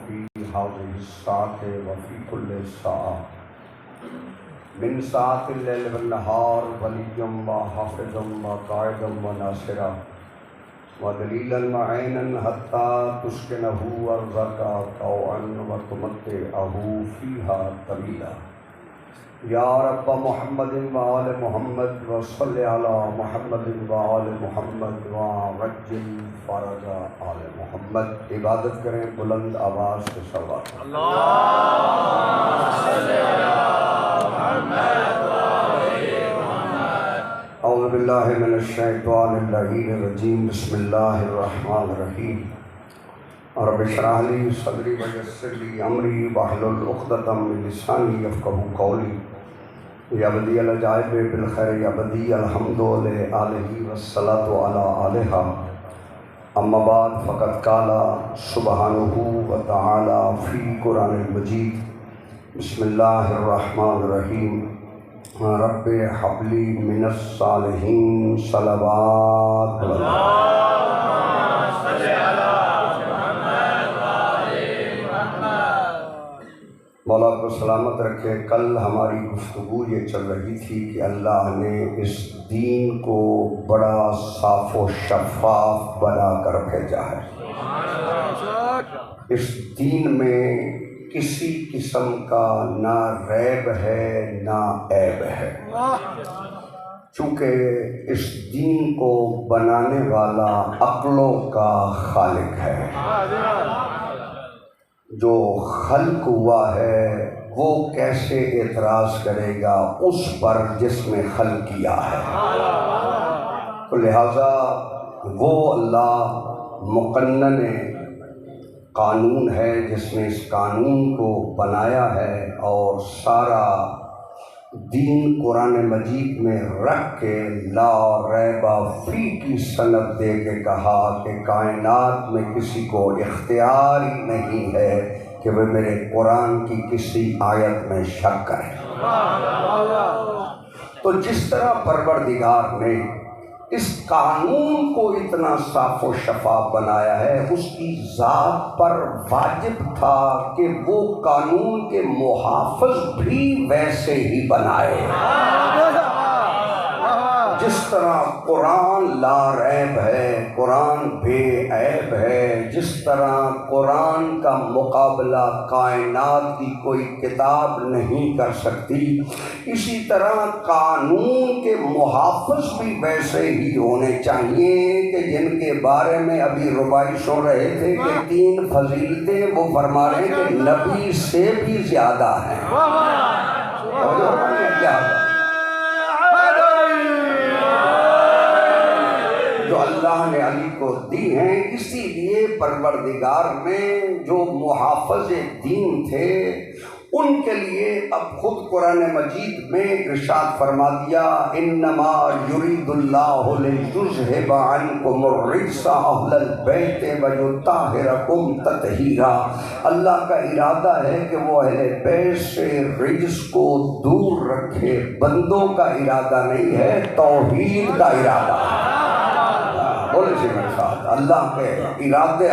في هذه الساعة وفي كل ساعة من ساعة الليل والنهار وليا وحافظا وقائدا وناصرا ودليلا معينا حتى تسكنه أرضك طوعا وتمتعه فيها طويلا یا رب محمد وآل محمد وصل علی محمد وآل محمد وعجل فرج آل محمد. عبادت کریں بلند آواز کے ساتھ. اللہم صل علی محمد وآل محمد. اعوذ باللہ من الشیطان اللعین الرجیم. بسم اللہ الرحمن الرحیم. رب اشرح لي صدري ويسر لي امري واحلل عقدة من لساني يفقهوا قولي. یا بدیع العجائب بالخیر یا بدیع الحمد لآلہ والصلاة علی آلہ. اما بعد فقد قال سبحانہ وتعالی فی قرآن المجید. بسم اللہ الرحمن الرحیم. رب هب لي من الصالحین صلوات مولا کو سلامت رکھے. کل ہماری گفتگو یہ چل رہی تھی کہ اللہ نے اس دین کو بڑا صاف و شفاف بنا کر بھیجا ہے. اس دین میں کسی قسم کا نہ ریب ہے نہ عیب ہے، چونکہ اس دین کو بنانے والا عقلوں کا خالق ہے. جو خلق ہوا ہے وہ کیسے اعتراض کرے گا اس پر جس نے خلق کیا ہے؟ تو لہٰذا وہ اللہ مقنن قانون ہے جس نے اس قانون کو بنایا ہے اور سارا دین قرآن مجید میں رکھ کے لا ریب فی کی سند دے کے کہا کہ کائنات میں کسی کو اختیار ہی نہیں ہے کہ وہ میرے قرآن کی کسی آیت میں شک کرے. تو جس طرح پروردگار نے اس قانون کو اتنا صاف و شفاف بنایا ہے، اس کی ذات پر واجب تھا کہ وہ قانون کے محافظ بھی ویسے ہی بنائے. جس طرح قرآن لا ریب ہے، قرآن بے عیب ہے، جس طرح قرآن کا مقابلہ کائنات کی کوئی کتاب نہیں کر سکتی، اسی طرح قانون کے محافظ بھی ویسے ہی ہونے چاہیے کہ جن کے بارے میں ابھی ربائی سن رہے تھے کہ 3 فضیلتیں وہ فرما رہے ہیں کہ نبی سے بھی زیادہ ہیں. جو اللہ نے علی کو دی ہیں. اسی لیے پروردگار نے جو محافظ دین تھے ان کے لیے اب خود قرآن مجید میں ارشاد فرما دیا انما یرید اللہ لیذھب عنکم الرجس اہل البیت ویطہرکم تطہیرا. اللہ کا ارادہ ہے کہ وہ اہل بیت سے رجس کو دور رکھے. بندوں کا ارادہ نہیں ہے، توحید کا ارادہ ہے. بولے سے میرے ساتھ اللہ کے ارادے.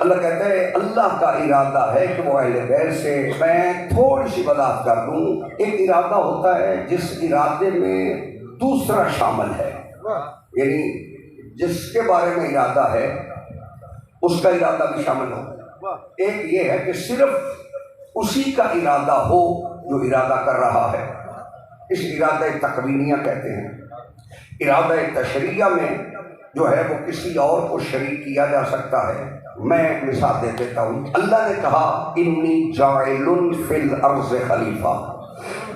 اللہ کہتے ہیں اللہ کا ارادہ ہے کہ وہ اہل بیت سے. میں تھوڑی سی وضاحت کر دوں. ایک ارادہ ہوتا ہے جس ارادے میں دوسرا شامل ہے، یعنی جس کے بارے میں ارادہ ہے اس کا ارادہ بھی شامل ہو. ایک یہ ہے کہ صرف اسی کا ارادہ ہو جو ارادہ کر رہا ہے. اس ارادہ تقوینیہ کہتے ہیں. ارادہ تشریعہ میں جو ہے وہ کسی اور کو شریک کیا جا سکتا ہے. میں مثال دے دیتا ہوں. اللہ نے کہا انی جاعل فی الارض خلیفہ،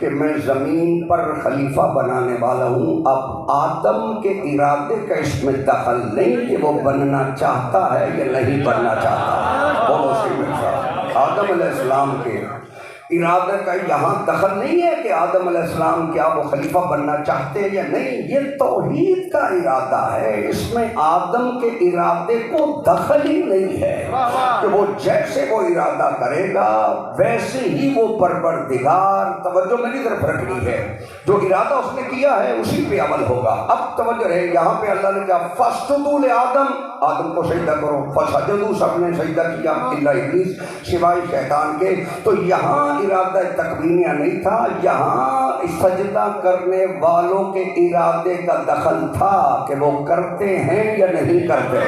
کہ میں زمین پر خلیفہ بنانے والا ہوں. اب آدم کے ارادے کا اس میں دخل نہیں کہ وہ بننا چاہتا ہے یا نہیں بننا چاہتا. بولو سی میرے ساتھ. آدم علیہ السلام کے ارادہ کا یہاں دخل نہیں ہے کہ آدم علیہ السلام کیا وہ خلیفہ بننا چاہتے ہیں یا نہیں، یہ توحید کا ارادہ ہے، اس میں آدم کے ارادے کو دخل ہی نہیں ہے کہ وہ جیسے وہ ارادہ کرے گا ویسے ہی وہ پروردگار، توجہ میری طرف رکھنی ہے، جو ارادہ اس نے کیا ہے اسی پہ عمل ہوگا۔ اب توجہ رہے، یہاں پہ اللہ نے کہا فَاسْجُدُوا لِآدَمَ، آدم کو سجدہ کرو، فَسَجَدُوا، سب نے سجدہ کیا الا ابلیس، سوائے شیطان کے۔ تو یہاں ارادہ تکوینیہ نہیں تھا، یہاں سجدہ کرنے والوں کے ارادے کا دخل تھا کہ وہ کرتے ہیں یا نہیں کرتے۔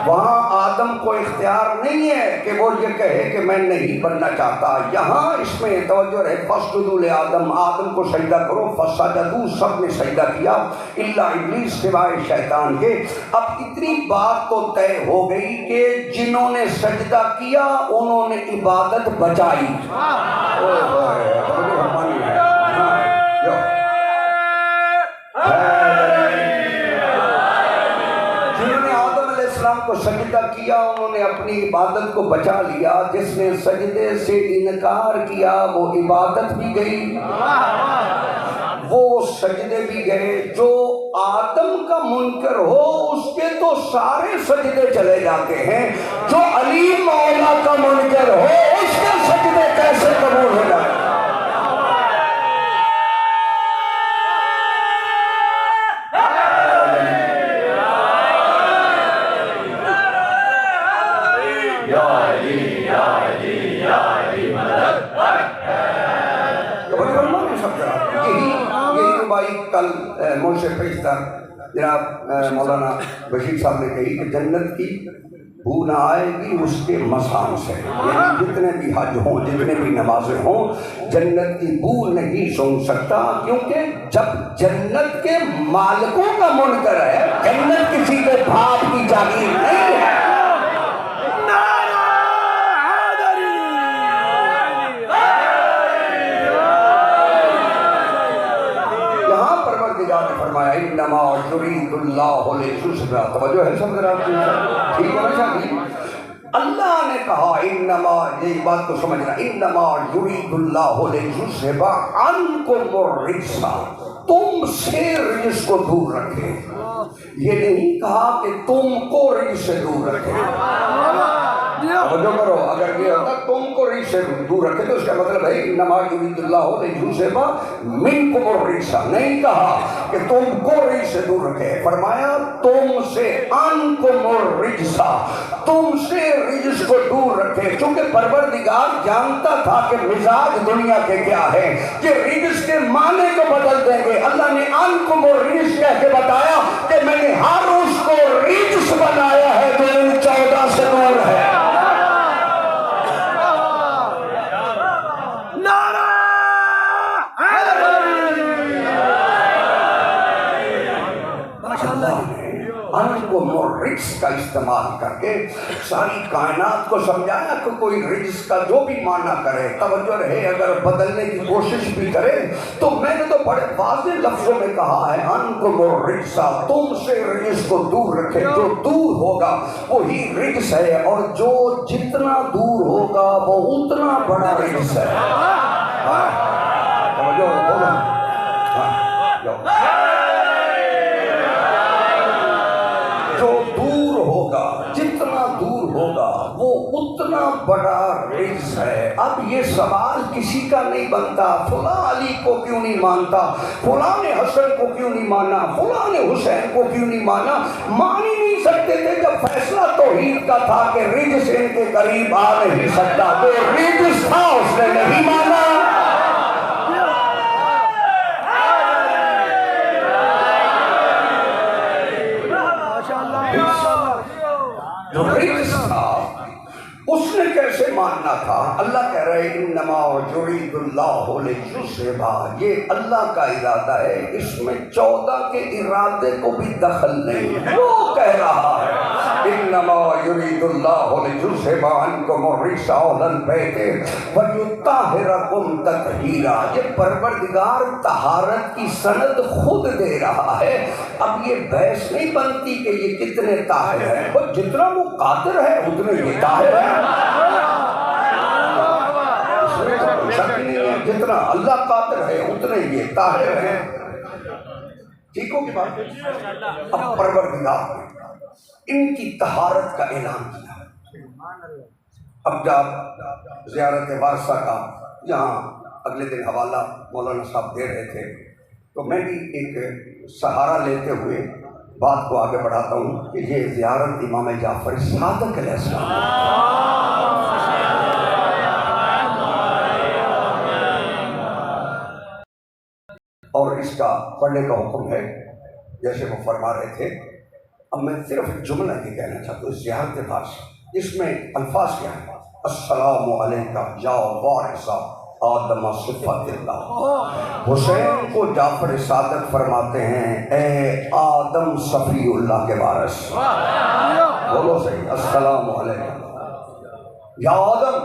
وہاں آدم کو اختیار نہیں ہے کہ وہ یہ کہے کہ میں نہیں بننا چاہتا، یہاں اس میں توجہ رہے فَاسْجُدُوا لِآدَمَ، آدم کو سجدہ کرو، فَسَجَدُوا، سب نے سجدہ کیا الا ابلیس، سوائے شیطان کے۔ اب اتنی بات تو طے ہو گئی کہ جنہوں نے سجدہ کیا انہوں نے عبادت بچائی۔ کو سجدہ کیا انہوں نے اپنی عبادت کو بچا لیا، جس نے سجدے سے انکار کیا وہ عبادت بھی گئی، وہ سجدے بھی گئے۔ جو آدم کا منکر ہو اس کے تو سارے سجدے چلے جاتے ہیں، جو علی مولا کا منکر ہو اس کے سجدے کیسے قبول ہو جائے؟ کل موشے پیشتہ جناب مولانا بشیر صاحب نے کہی کہ جنت کی بو نہ آئے گی اس کے مسام سے، یعنی جتنے بھی حج ہوں، جتنے بھی نمازیں ہوں، جنت کی بو نہیں سن سکتا، کیونکہ جب جنت کے مالکوں کا منکر ہے، جنت کسی کے باپ کی جاگیر نہیں ہے۔ فرمایا انما یرید اللہ لیجزا، توجہ ہے سب ذرا ٹھیک ہے نا؟ اللہ نے کہا انما، یہ بات کو سمجھنا، انما یرید اللہ لیجزا عنکم الرجس، تم سے رجس کو دور رکھے، یہ نہیں کہا کہ تم کو رجس سے دور رکھے۔ توجہ کرو، اگر یہ ہوتا تم کو رجس سے دور رکھے تو اس کا مطلب ہے انما یرید اللہ لیجزا منکم الرجس، نہیں کہا کہ تم کو رجس سے دور رکھے، فرمایا تم سے، عنکم الرجس، تم سے رجس کو دور رکھے، چونکہ پروردگار جانتا تھا کہ مزاج دنیا کے کیا ہے، کہ رجس کے معنی کو بدل دیں گے۔ اللہ نے عنکم الرجس کہہ کے بتایا کہ میں نے ہر اس کو رجس بنایا ہے جو ان 14 سے دور ہے۔ رجس کا استعمال کر کے ساری کائنات کو سمجھایا کہ کوئی رجس کا جو بھی معنی کرے، توجہ رہے، اگر بدلنے کی کوشش بھی کرے تو میں نے تو بڑے واضح لفظوں میں کہا ہے عنکم الرجس، تم سے رجس کو دور رکھے، جو دور ہوگا وہی رجس ہے، اور جو جتنا دور ہوگا وہ اتنا بڑا رجس ہے۔ توجہ بولو، جو دور ہوگا، جتنا دور ہوگا وہ اتنا بڑا رجس ہے۔ اب یہ سوال کسی کا نہیں بنتا فلاں علی کو کیوں نہیں مانتا، فلاں نے حسن کو کیوں نہیں مانا، فلاں نے حسین کو کیوں نہیں مانا، مان ہی نہیں سکتے تھے جب فیصلہ توحید کا تھا کہ رجس ان کے قریب آ نہیں سکتا، تو رجس تھا اس نے نہیں مانا۔ جو رجس تھا اس نے کیسے ماننا تھا؟ اللہ کہہ رہے انما یرید اللہ لیجزا، یہ اللہ کا ارادہ ہے، اس میں 14 کے ارادے کو بھی دخل نہیں ہے۔ وہ کہہ رہا ہے انما یرید اللہ لیجزا عنکم الرجس اہل البیت ویطہرکم تطہیرا، یہ پروردگار طہارت کی سند خود دے رہا ہے۔ اب یہ بحث نہیں بنتی کہ یہ کتنے طاہر ہیں، وہ جتنا وہ قادر ہے اتنے یہ طاہر ہے۔ اتنے یہ طاہر ہیں. ٹھیک ہو کی بات؟ اب پروردگار نے ان کی طہارت کا اعلان کیا. اب جب زیارت وارثہ کا یہاں اگلے دن حوالہ مولانا صاحب دے رہے تھے تو میں بھی ایک سہارا لیتے ہوئے بات کو آگے بڑھاتا ہوں کہ یہ زیارت امام جعفر صادق علیہ السلام اور اس کا پڑھنے کا حکم ہے جیسے وہ فرما رہے تھے. اب میں صرف ایک جملہ یہ کہنا چاہتا ہوں. زیارت وارثہ اس میں الفاظ کیا ہیں؟ السلام علیکہ یا وارث آدم صفت اللہ. حسین کو جعفر صادق فرماتے ہیں اے آدم صفی اللہ کے وارث. بولو صحیح. السلام علیکہ یا آدم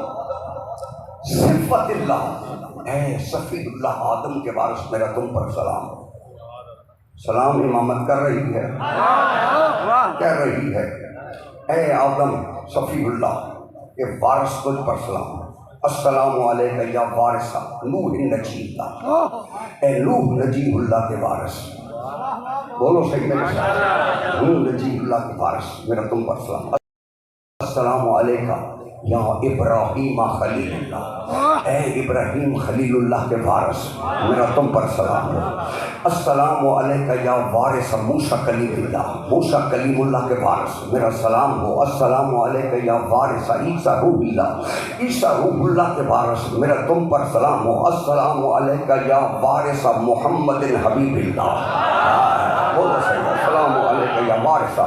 صفت اللہ، اے صفی اللہ آدم کے وارث میرا تم پر سلام. سلام امامت کر رہی ہے، کہہ رہی ہے اے آدم صفی اللہ کہ وارث تجھ پر سلام. السلام علیکہ یا وارث نوح نجی اللہ، اے نوح نجی اللہ کے وارث. بولو صحیح میرے ساتھ. نوح نجی اللہ کے وارث میرا تم پر سلام. السلام علیکہ یا ابراہیم خلیل اللہ، اے ابراہیم خلیل اللہ کے وارث میرا تم پر سلام ہو. السلام علیکہ یا وارث موسیٰ کلیم اللہ، موسیٰ کلیم اللہ کے وارث میرا سلام ہو. السلام علیکہ یا وارث عیسیٰ روح اللہ، عیسیٰ روح اللہ کے وارث میرا تم پر سلام ہو. السلام علیکہ یا وارث محمد حبیب اللہ. بولو صحیح. السلام علیکہ یا وارث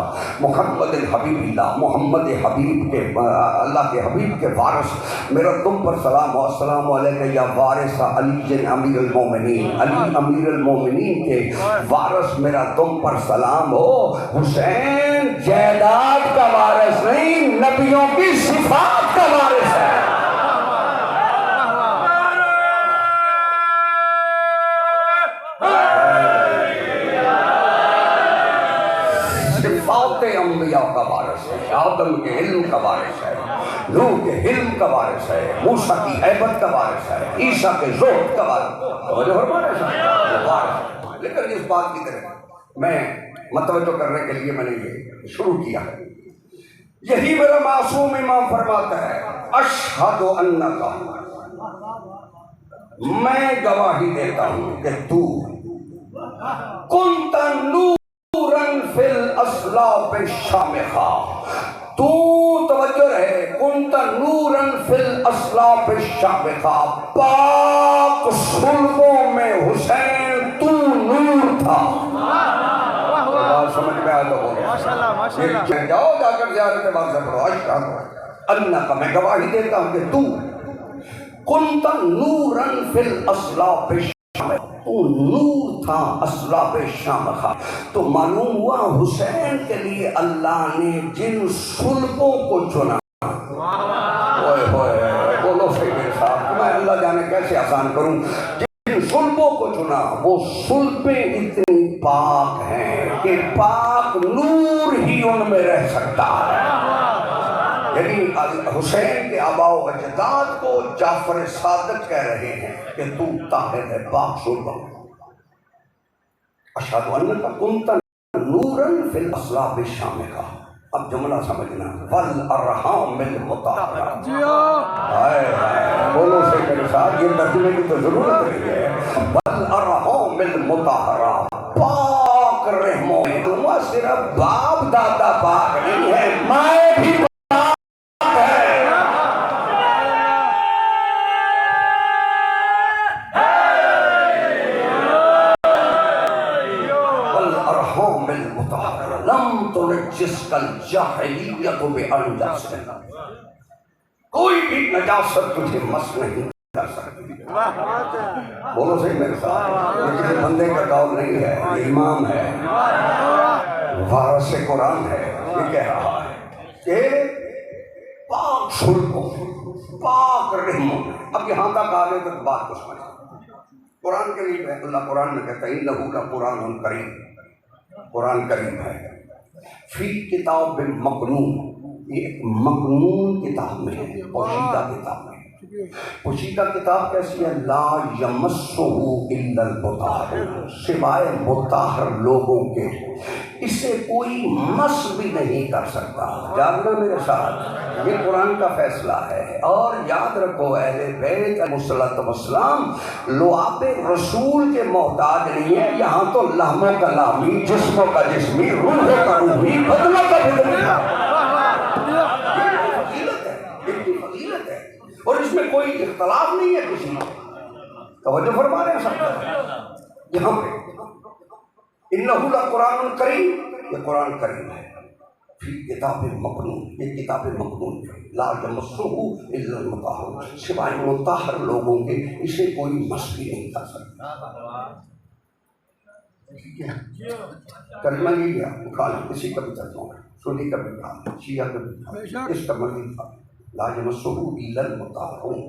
محمد حبیب اللہ، محمد حبیب کے اللہ کے حبیب کے وارث میرا تم پر سلام ہو. السلام علیکہ یا وارث علی امیر المومنین، علی امیر المومنین کے وارث میرا تم پر سلام ہو. حسین جائیداد کا وارث نہیں، نبیوں کی صفات کا وارث ہے. انبیاء کا وارث ہے، آدم کے علم کا وارث ہے، نوح کے علم کا وارث ہے، موسیٰ کی ہیبت کا وارث ہے، عیسیٰ کے زہد کا وارث ہے. لیکن اس بات کی طرف میں متوجہ کرنے کے لیے میں نے یہ شروع کیا ہے. یہی میرا معصوم امام فرماتا ہے اشہد انک، میں گواہی دیتا ہوں کہ تو کنت نوراً فی الاسلاف الشامخہ، تو توجہ رہے، کنت نوراً فی الاسلاف الشامخہ، پاک صلبوں میں حسین تو نور تھا. سمجھ میں آیا تو بولو. جاؤ جا کر زیارت وارثہ پڑھو. اشہد انک، میں گواہی دیتا ہوں کہ تو کنت نوراً فی الاسلاف الشامخہ، تو نور تھا اسلاف شامخہ. تو معلوم ہوا حسین کے لیے اللہ نے جن صلبوں کو چنا. بولو صحیح میرے ساتھ. میں اللہ جانے کیسے آسان کروں. جن صلبوں کو چنا وہ صلبیں اتنی پاک ہیں کہ پاک نور ہی ان میں رہ سکتا ہے. یعنی حسین کے آباء و اجداد کو جعفر صادق کہہ رہے ہیں کہ تو طاہر ہے، پاک صلبہ. اشہد انک کنت نوراً فی الاسلاف الشامخہ. اب جملہ سمجھنا، والارحام المطہرہ. بولو سے میرے ساتھ، یہ ترجمے کی تو ضرورت نہیں ہے. والارحام المطہرہ، پاک رحموں میں. تم صرف باپ دادا پاک نہیں ہے، مائیں بھی لم تنجس کل جاہلیت بانجس. کوئی بھی نجاست تجھے مس نہیں کر سکتی. بولو صحیح میرے ساتھ. یہ کسی بندے کا قول نہیں ہے، یہ امام ہے، وارث قرآن ہے. یہ کہہ رہا ہے کہ پاک صلبوں، پاک رحموں. اب یہاں تک آگے تک بات کو سمجھیں. قرآن کریم ہے. اللہ قرآن میں کہتا ہے انہ لقرآن کریم. قرآن کریم ہے فی کتاب مکنون. یہ ایک مکنون کتاب میں ہے، پوشیدہ کتاب میں. پوشیدہ کتاب کیسی ہے؟ لا یمسہ الا المطہرون، سوائے مطہر لوگوں کے اسے کوئی مس بھی نہیں کر سکتا۔ جاننا میرے ساتھ، یہ قرآن کا فیصلہ ہے۔ اور یاد رکھو اہل بیت علیہ السلام لعاب رسول کے محتاج نہیں ہے، یہاں تو لحموں کا لامی، جسموں کا جسمی، روحوں کا روحی، بدنوں کا بدنی فضیلت ہے، اور اس میں کوئی اختلاف نہیں ہے کسی میں۔ توجہ فرما رہے ہیں سب یہاں پہ؟ انہ لقرآن کریم، یہ قرآن کریم ہے، فی کتاب مکنون، یہ کتاب مکنون ہے، لا یمسہ الا المطہرون، سوائے مطہر لوگوں کے اسے کوئی مس بھی نہیں کر سکتا۔ ٹھیک ہے، کلمہ یہ ہے، خالی کسی کا بھی ترجمہ ہے، سنی کا بھی تھا، شیعہ کا بھی تھا، اس کا مزید تھا، لا یمسہ الا المطہرون،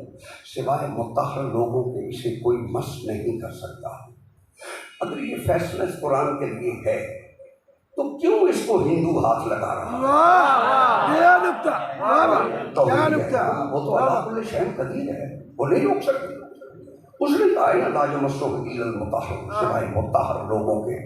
سوائے مطہر لوگوں کے اسے کوئی مس نہیں کر سکتا۔ اگر یہ فیصلہ اس قرآن کے لیے ہے تو کیوں اس کو ہندو ہاتھ لگا رہا ہے؟ وہ تو اللہ کل شیء قدیر ہے، وہ نہیں روک سکتے۔ اس نے کہا ہے لا یمسہ الا المطہرون، سوائے مطہر لوگوں کے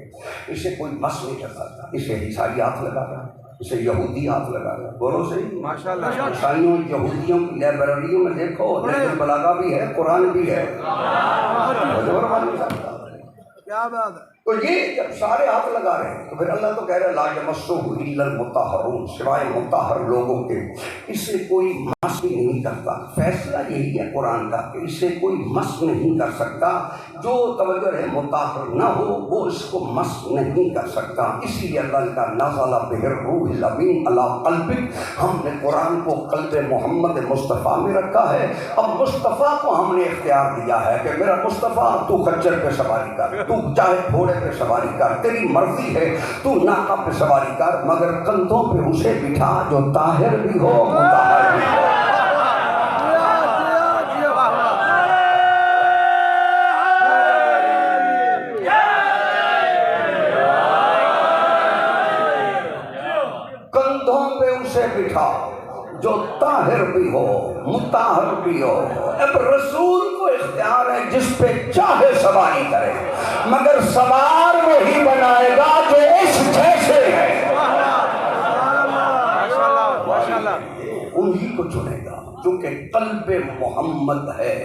اسے کوئی مس نہیں کر سکتا۔ اسے عیسائی ہاتھ لگا رہا ہے، اسے یہودی ہاتھ لگا رہا ہے، بولو صحیح ماشاءاللہ۔ عیسائیوں یہودیوں کی لائبریریوں میں دیکھو، نہج البلاغہ بھی ہے، قرآن بھی ہے، کیا بات ہے۔ تو یہ جب سارے ہاتھ لگا رہے ہیں تو پھر اللہ تو کہہ رہا ہے لا یمسہ الا المطہرون، سوائے مطہر لوگوں کے اسے کوئی مس بھی نہیں کرتا۔ فیصلہ یہی ہے قرآن کا کہ اسے کوئی مس نہیں کر سکتا، جو توجہ ہے مطہر نہ ہو وہ اس کو مس نہیں کر سکتا۔ اسی لیے اللہ نے کہا نزل بہ الروح الامین علی قلبک، ہم نے قرآن کو قلب محمد مصطفیٰ میں رکھا ہے۔ اب مصطفیٰ کو ہم نے اختیار دیا ہے کہ میرا مصطفیٰ تو خچر پہ سواری کر، تو چاہے گھوڑے پہ سواری کر، تیری مرضی ہے، تو ناقہ پہ سواری کر، مگر کندھوں پہ اسے بٹھا جو طاہر بھی ہو مطہر بھی ہو۔ کندھوں پہ اسے بٹھا جو طاہر بھی ہو مطہر بھی ہو۔ اب رسول کو اختیار ہے جس پہ چاہے سواری کرے، مگر سوار وہی بنائے گا جو اس جیسے ہے، انہی کو چنے گا، چونکہ قلب محمد ہے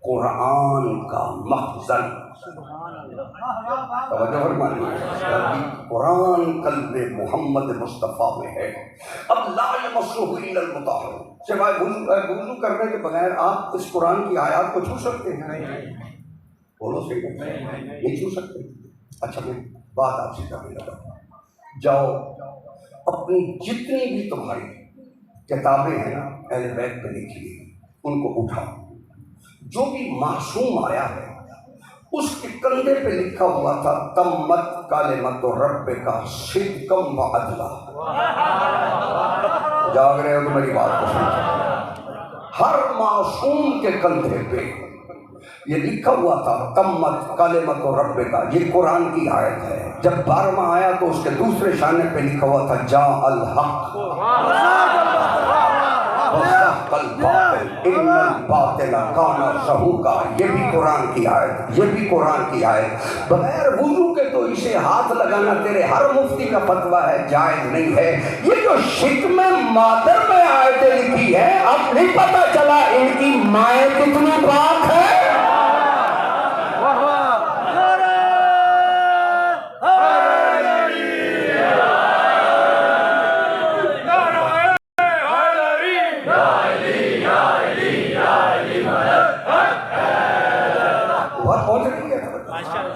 قرآن کا مخزن۔ توجہ فرمائیے، قرآن قلب محمد مصطفیٰ میں ہے۔ اب لا یمسہ الا المطہرون، سوائے وضو کرنے کے بغیر آپ اس قرآن کی آیات کو چھو سکتے ہیں؟ بولو صحیح، نہیں چھو سکتے۔ اچھا میں بات آپ سے کرنے لگا، جاؤ اپنی جتنی بھی تمہاری کتابیں ہیں اہل بیت پہ لکھی ہیں ان کو اٹھاؤ، جو بھی معصوم آیا ہے اس کے کندھے پہ لکھا ہوا تھا تمت کلمۃ ربک صدقا وعدلا۔ جاگ رہے ہو تو میری بات کو سمجھو، ہر معصوم کے کندھے پہ یہ لکھا ہوا تھا تمت کلمۃ ربک، یہ قرآن کی آیت ہے۔ جب 12واں آیا تو اس کے دوسرے شانے پہ لکھا ہوا تھا جاء الحق ان الباطل کان زہوقا، یہ بھی قرآن کی آیت، یہ بھی قرآن کی آیت۔ بغیر وضو کے تو اسے ہاتھ لگانا تیرے ہر مفتی کا فتویٰ ہے، جائز نہیں ہے۔ یہ جو شکم مادر میں آیتیں لکھی ہے، اب نہیں پتہ چلا ان کی مائیں کتنی پاک ہے۔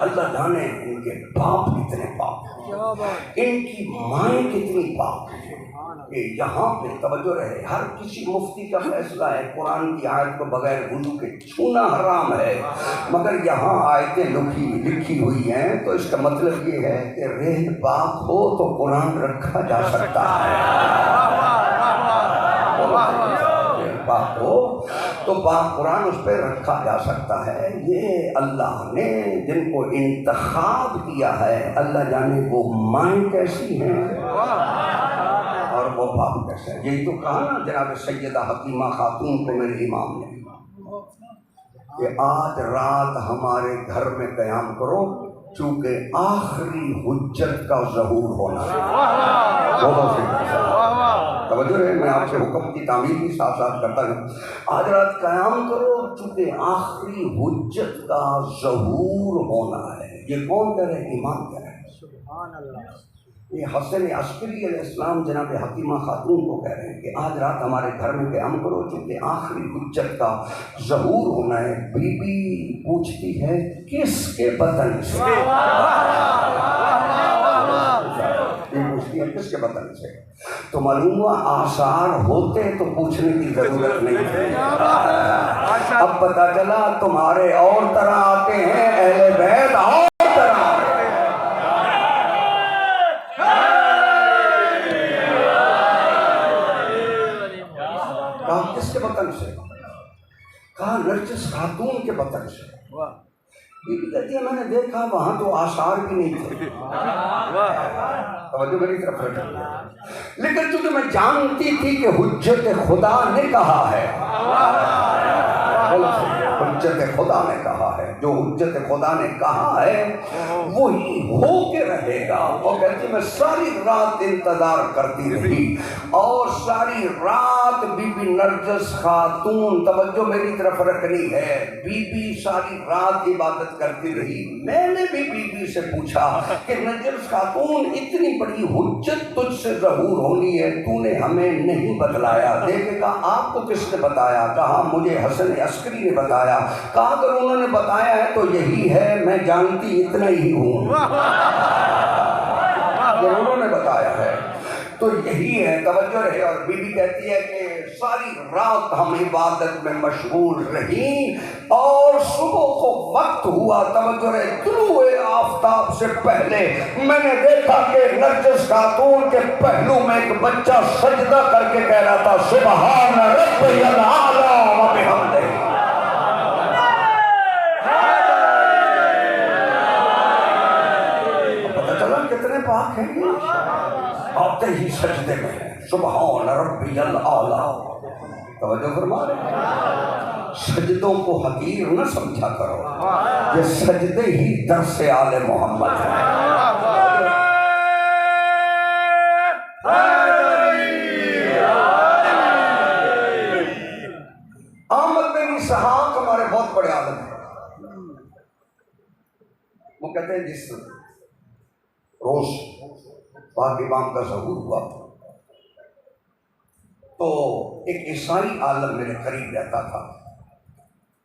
اللہ جانے ان کے باپ کتنے پاک ہیں، ان کی مائیں کتنی پاک ہیں۔ کہ یہاں پہ توجہ رہے، ہر کسی مفتی کا فیصلہ ہے قرآن کی آیت کو بغیر وضو کے چھونا حرام ہے، مگر یہاں آیتیں لکھی ہوئی ہیں تو اس کا مطلب یہ ہے کہ رہ پاک ہو تو قرآن رکھا جا سکتا ہے، پاک ہو تو پاک قرآن اس پہ رکھا جا سکتا ہے۔ یہ اللہ نے جن کو انتخاب کیا ہے، اللہ جانے وہ مائیں کیسی ہیں اور وہ باپ کیسے ہے؟ یہی تو کہا نا جناب سیدہ حکیمہ خاتون کو میرے امام نے کہ آج رات ہمارے گھر میں قیام کرو چونکہ آخری حجت کا ظہور ہونا ہے۔ توجہ ہے، میں آپ سے حکم کی تعمیر بھی ساتھ ساتھ کرتا ہوں۔ آج رات قیام کرو چونکہ آخری حجت کا ظہور ہونا ہے۔ یہ کون کہہ رہے؟ امام کہہ رہے ہیں۔ سبحان اللہ۔ یہ حسن عسکری علیہ السلام جناب حکیمہ خاتون کو کہہ رہے ہیں کہ آج رات ہمارے گھر میں قیام کرو چونکہ آخری حجت کا ظہور ہونا ہے۔ بی بی پوچھتی ہے کس کے بطن سے؟ یہ پوچھتی ہے کس کے بطن سے؟ تو معلوم ہوا آثار ہوتے تو پوچھنے کی ضرورت نہیں تھی۔ اب پتہ چلا تمہارے اور طرح آتے ہیں، اہل بیت اور طرح آتے ہیں۔ کہا کس کے بطن سے؟ کہا نرجس خاتون کے بطن سے۔ بی بی کہتی ہے میں نے دیکھا وہاں تو آثار بھی نہیں تھے۔ توجہ میری طرف رکھیے، لیکن چونکہ میں جانتی تھی کہ حجت خدا نے کہا ہے، حجت خدا نے کہا ہے، جو حجت خدا نے کہا ہے وہی ہو کے رہے گا۔ اور کہتی میں ساری رات انتظار کرتی رہی اور ساری رات بی بی نرجس خاتون، توجہ میری طرف رکھنی ہے، بی بی ساری رات عبادت کرتی رہی۔ میں نے بھی بی بی سے پوچھا کہ نرجس خاتون اتنی بڑی حجت تجھ سے ظہور ہونی ہے، تو نے ہمیں نہیں بتلایا۔ دیکھے کہا آپ کو کس نے بتایا؟ کہا مجھے حسن عسکری نے بتایا۔ کہا اگر انہوں نے بتایا ہے تو یہی ہے، میں جانتی اتنا ہی ہوں۔ اگر انہوں نے بتایا ہے تو یہی ہے، توجہ رہے۔ اور بی بی کہتی ہے کہ ساری رات ہم عبادت میں مشغول رہیں اور صبح کو وقت ہوا، توجہ رہے، طلوع آفتاب سے پہلے میں نے دیکھا کہ نرجس خاتون کے پہلو میں ایک بچہ سجدہ کر کے کہہ رہا تھا سبحان ربی الاعلی و بحمدہ۔ پتہ چلا کتنے پاک ہیں یہ؟ آتے ہی سجدے میں ہیں، سبحان ربی الاعلی۔ توجہ فرما رہے ہیں، سجدوں کو حقیر نہ سمجھا کرو، یہ سجدے ہی درس آل محمد ہیں۔ احمد بن اسحاق ہمارے بہت بڑے عالم ہیں، وہ کہتے ہیں جس روز پاک امام کا ظہور ہوا تو ایک عیسائی عالم میرے قریب رہتا تھا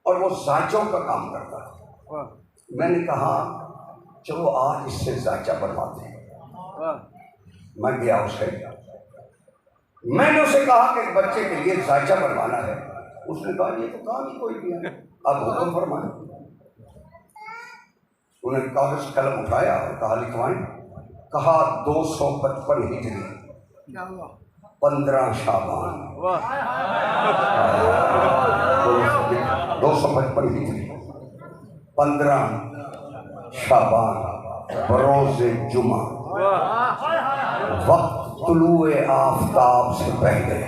اور وہ ذائچوں کا کام کرتا تھا۔ میں نے کہا چلو آج اس سے ذائچہ بنواتے ہیں۔ میں گیا اسے، میں نے اسے کہا کہ ایک بچے کے لیے ذائچہ بنوانا ہے۔ اس نے کہا یہ تو کام ہی کوئی بھی ہے، اب حکم فرمائیں۔ انہوں نے کاغذ قلم اٹھایا اور کہا لکھوائیں۔ کہا 255 ہجری 15 شعبان، 255 ہجری 15 شعبان بروز جمعہ، وقت طلوع آفتاب سے پہلے۔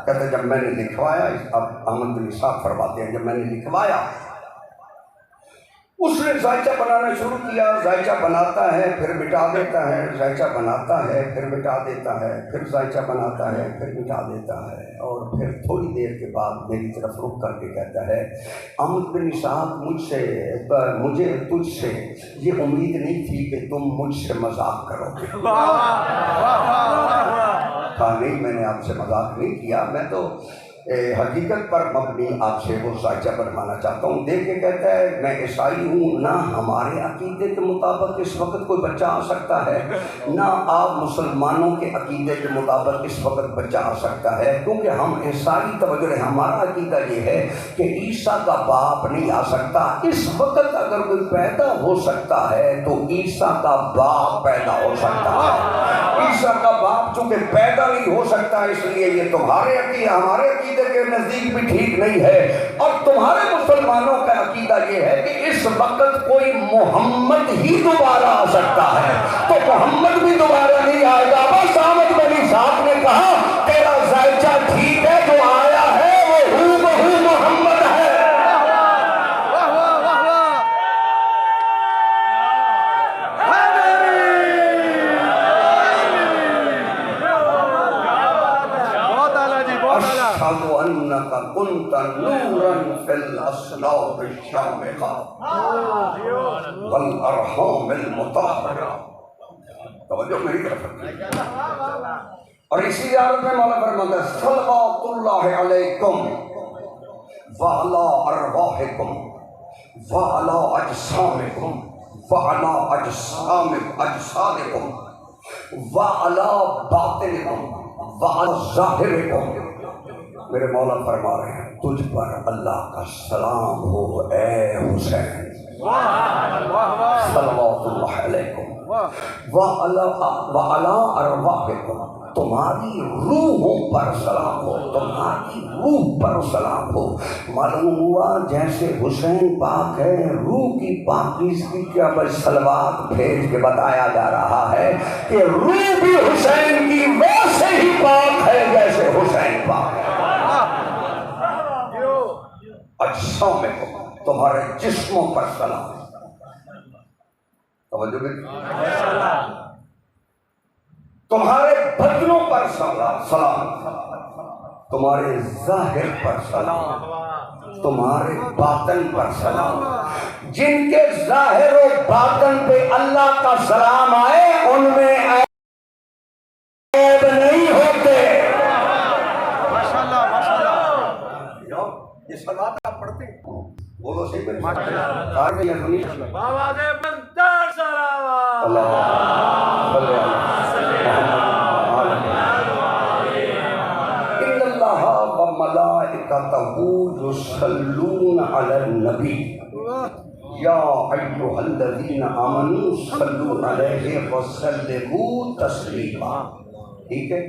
کہتے جب میں نے لکھوایا، اب احمد بن اسحاق فرماتے ہیں جب میں نے لکھوایا اس نے ذائچہ بنانا شروع کیا۔ ذائچہ بناتا ہے پھر مٹا دیتا ہے، ذائچہ بناتا ہے پھر مٹا دیتا ہے، پھر ذائچہ بناتا ہے پھر مٹا دیتا ہے، اور پھر تھوڑی دیر کے بعد میری طرف رک کر کے کہتا ہے احمد بن اسحاق مجھے تجھ سے یہ امید نہیں تھی کہ تم مجھ سے مذاق کرو گے۔ کہا نہیں میں نے آپ سے مذاق نہیں کیا، میں تو حقیقت پر مبنی آپ سے وہ ذائچہ بنوانا چاہتا ہوں۔ دیکھ کے کہتا ہے میں عیسائی ہوں، نہ ہمارے عقیدے کے مطابق اس وقت کوئی بچہ آ سکتا ہے، نہ آپ مسلمانوں کے عقیدے کے مطابق اس وقت بچہ آ سکتا ہے، کیونکہ ہم عیسائی توجہ، ہمارا عقیدہ یہ ہے کہ عیسیٰ کا باپ نہیں آ سکتا۔ اس وقت اگر کوئی پیدا ہو سکتا ہے تو عیسیٰ کا باپ پیدا ہو سکتا ہے۔ عیسیٰ کا باپ چونکہ پیدا نہیں ہو سکتا، اس لیے یہ تمہارے عقیدے ہمارے عقیدے عقیدے کے نزدیک بھی ٹھیک نہیں ہے. اور تمہارے مسلمانوں کا عقیدہ یہ ہے کہ اس وقت کوئی محمد ہی دوبارہ آ سکتا ہے, تو محمد بھی دوبارہ نہیں آئے گا. بس احمد بنی صاحب نے کہا تیرا ذائچہ ٹھیک ہے, جو آیا ہے وہ ہو بہو محمد ہے. أشهد أنك كنت نورا في الأصلاب الشامخة والأرحام المطهرة. توجہ میری طرف. اور اسی عادت میں مولا فرماتا ہے صلوات اللہ علیکم وعلی ارواحکم وعلی اجسامکم وعلی اجسادکم وعلی باطنکم وعلی ظاہرکم. میرے مولا فرما رہے ہیں تجھ پر اللہ کا سلام ہو اے حسین, صلوات اللہ علیکم وعلی ارواحکم, تمہاری روحوں پر سلام ہو, تمہاری روح پر سلام ہو. معلوم ہوا جیسے حسین پاک ہے, روح کی پاکیزگی کی اب صلوات بھیج کے بتایا جا رہا ہے کہ روح بھی حسین کی ویسے ہی پاک ہے جیسے حسین پاک ہے. اجسامکم, تمہارے جسموں پر سلام. توجہ بھی, تمہارے بدنوں پر سلام, تمہارے ظاہر پر سلام, تمہارے باطن پر سلام. جن کے ظاہر و باطن پہ اللہ کا سلام آئے ان میں عیب نہیں ہوتے. یہ صلوات آپ پڑھتے ہیں وہ تو صحیح يصلون على النبي يا أيها الذين آمنوا صلوا عليه وسلموا تسليما. ٹھیک ہے,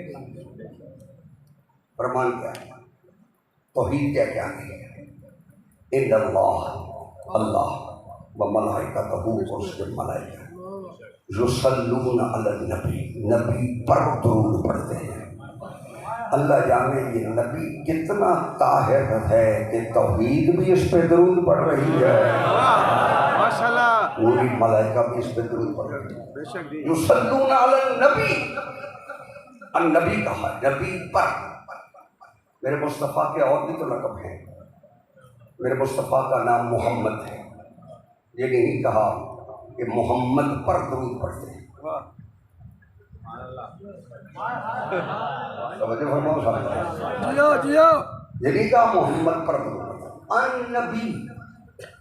فرمان کیا ہے, توحید کیا ہے؟ ان اللہ و ملائکتہ, اس کے ملائکہ یصلون علی النبی, نبی پر درود پڑھتے ہیں. اللہ جانے یہ نبی کتنا طاہر ہے کہ توحید بھی اس پہ درود پڑھ رہی ہے, پوری ملائکہ بھی اس پہ درود پڑھ رہی ہے. یصلون علی النبی, النبی کہا نبی پر. میرے مصطفیٰ کے اور بھی تو لقب ہیں, میرے مصطفیٰ کا نام محمد ہے, یہ نہیں کہا کہ محمد پر درود پڑھتے ہیں. یہ نہیں کہا محمد پر درود پڑھتے ہیں. النبی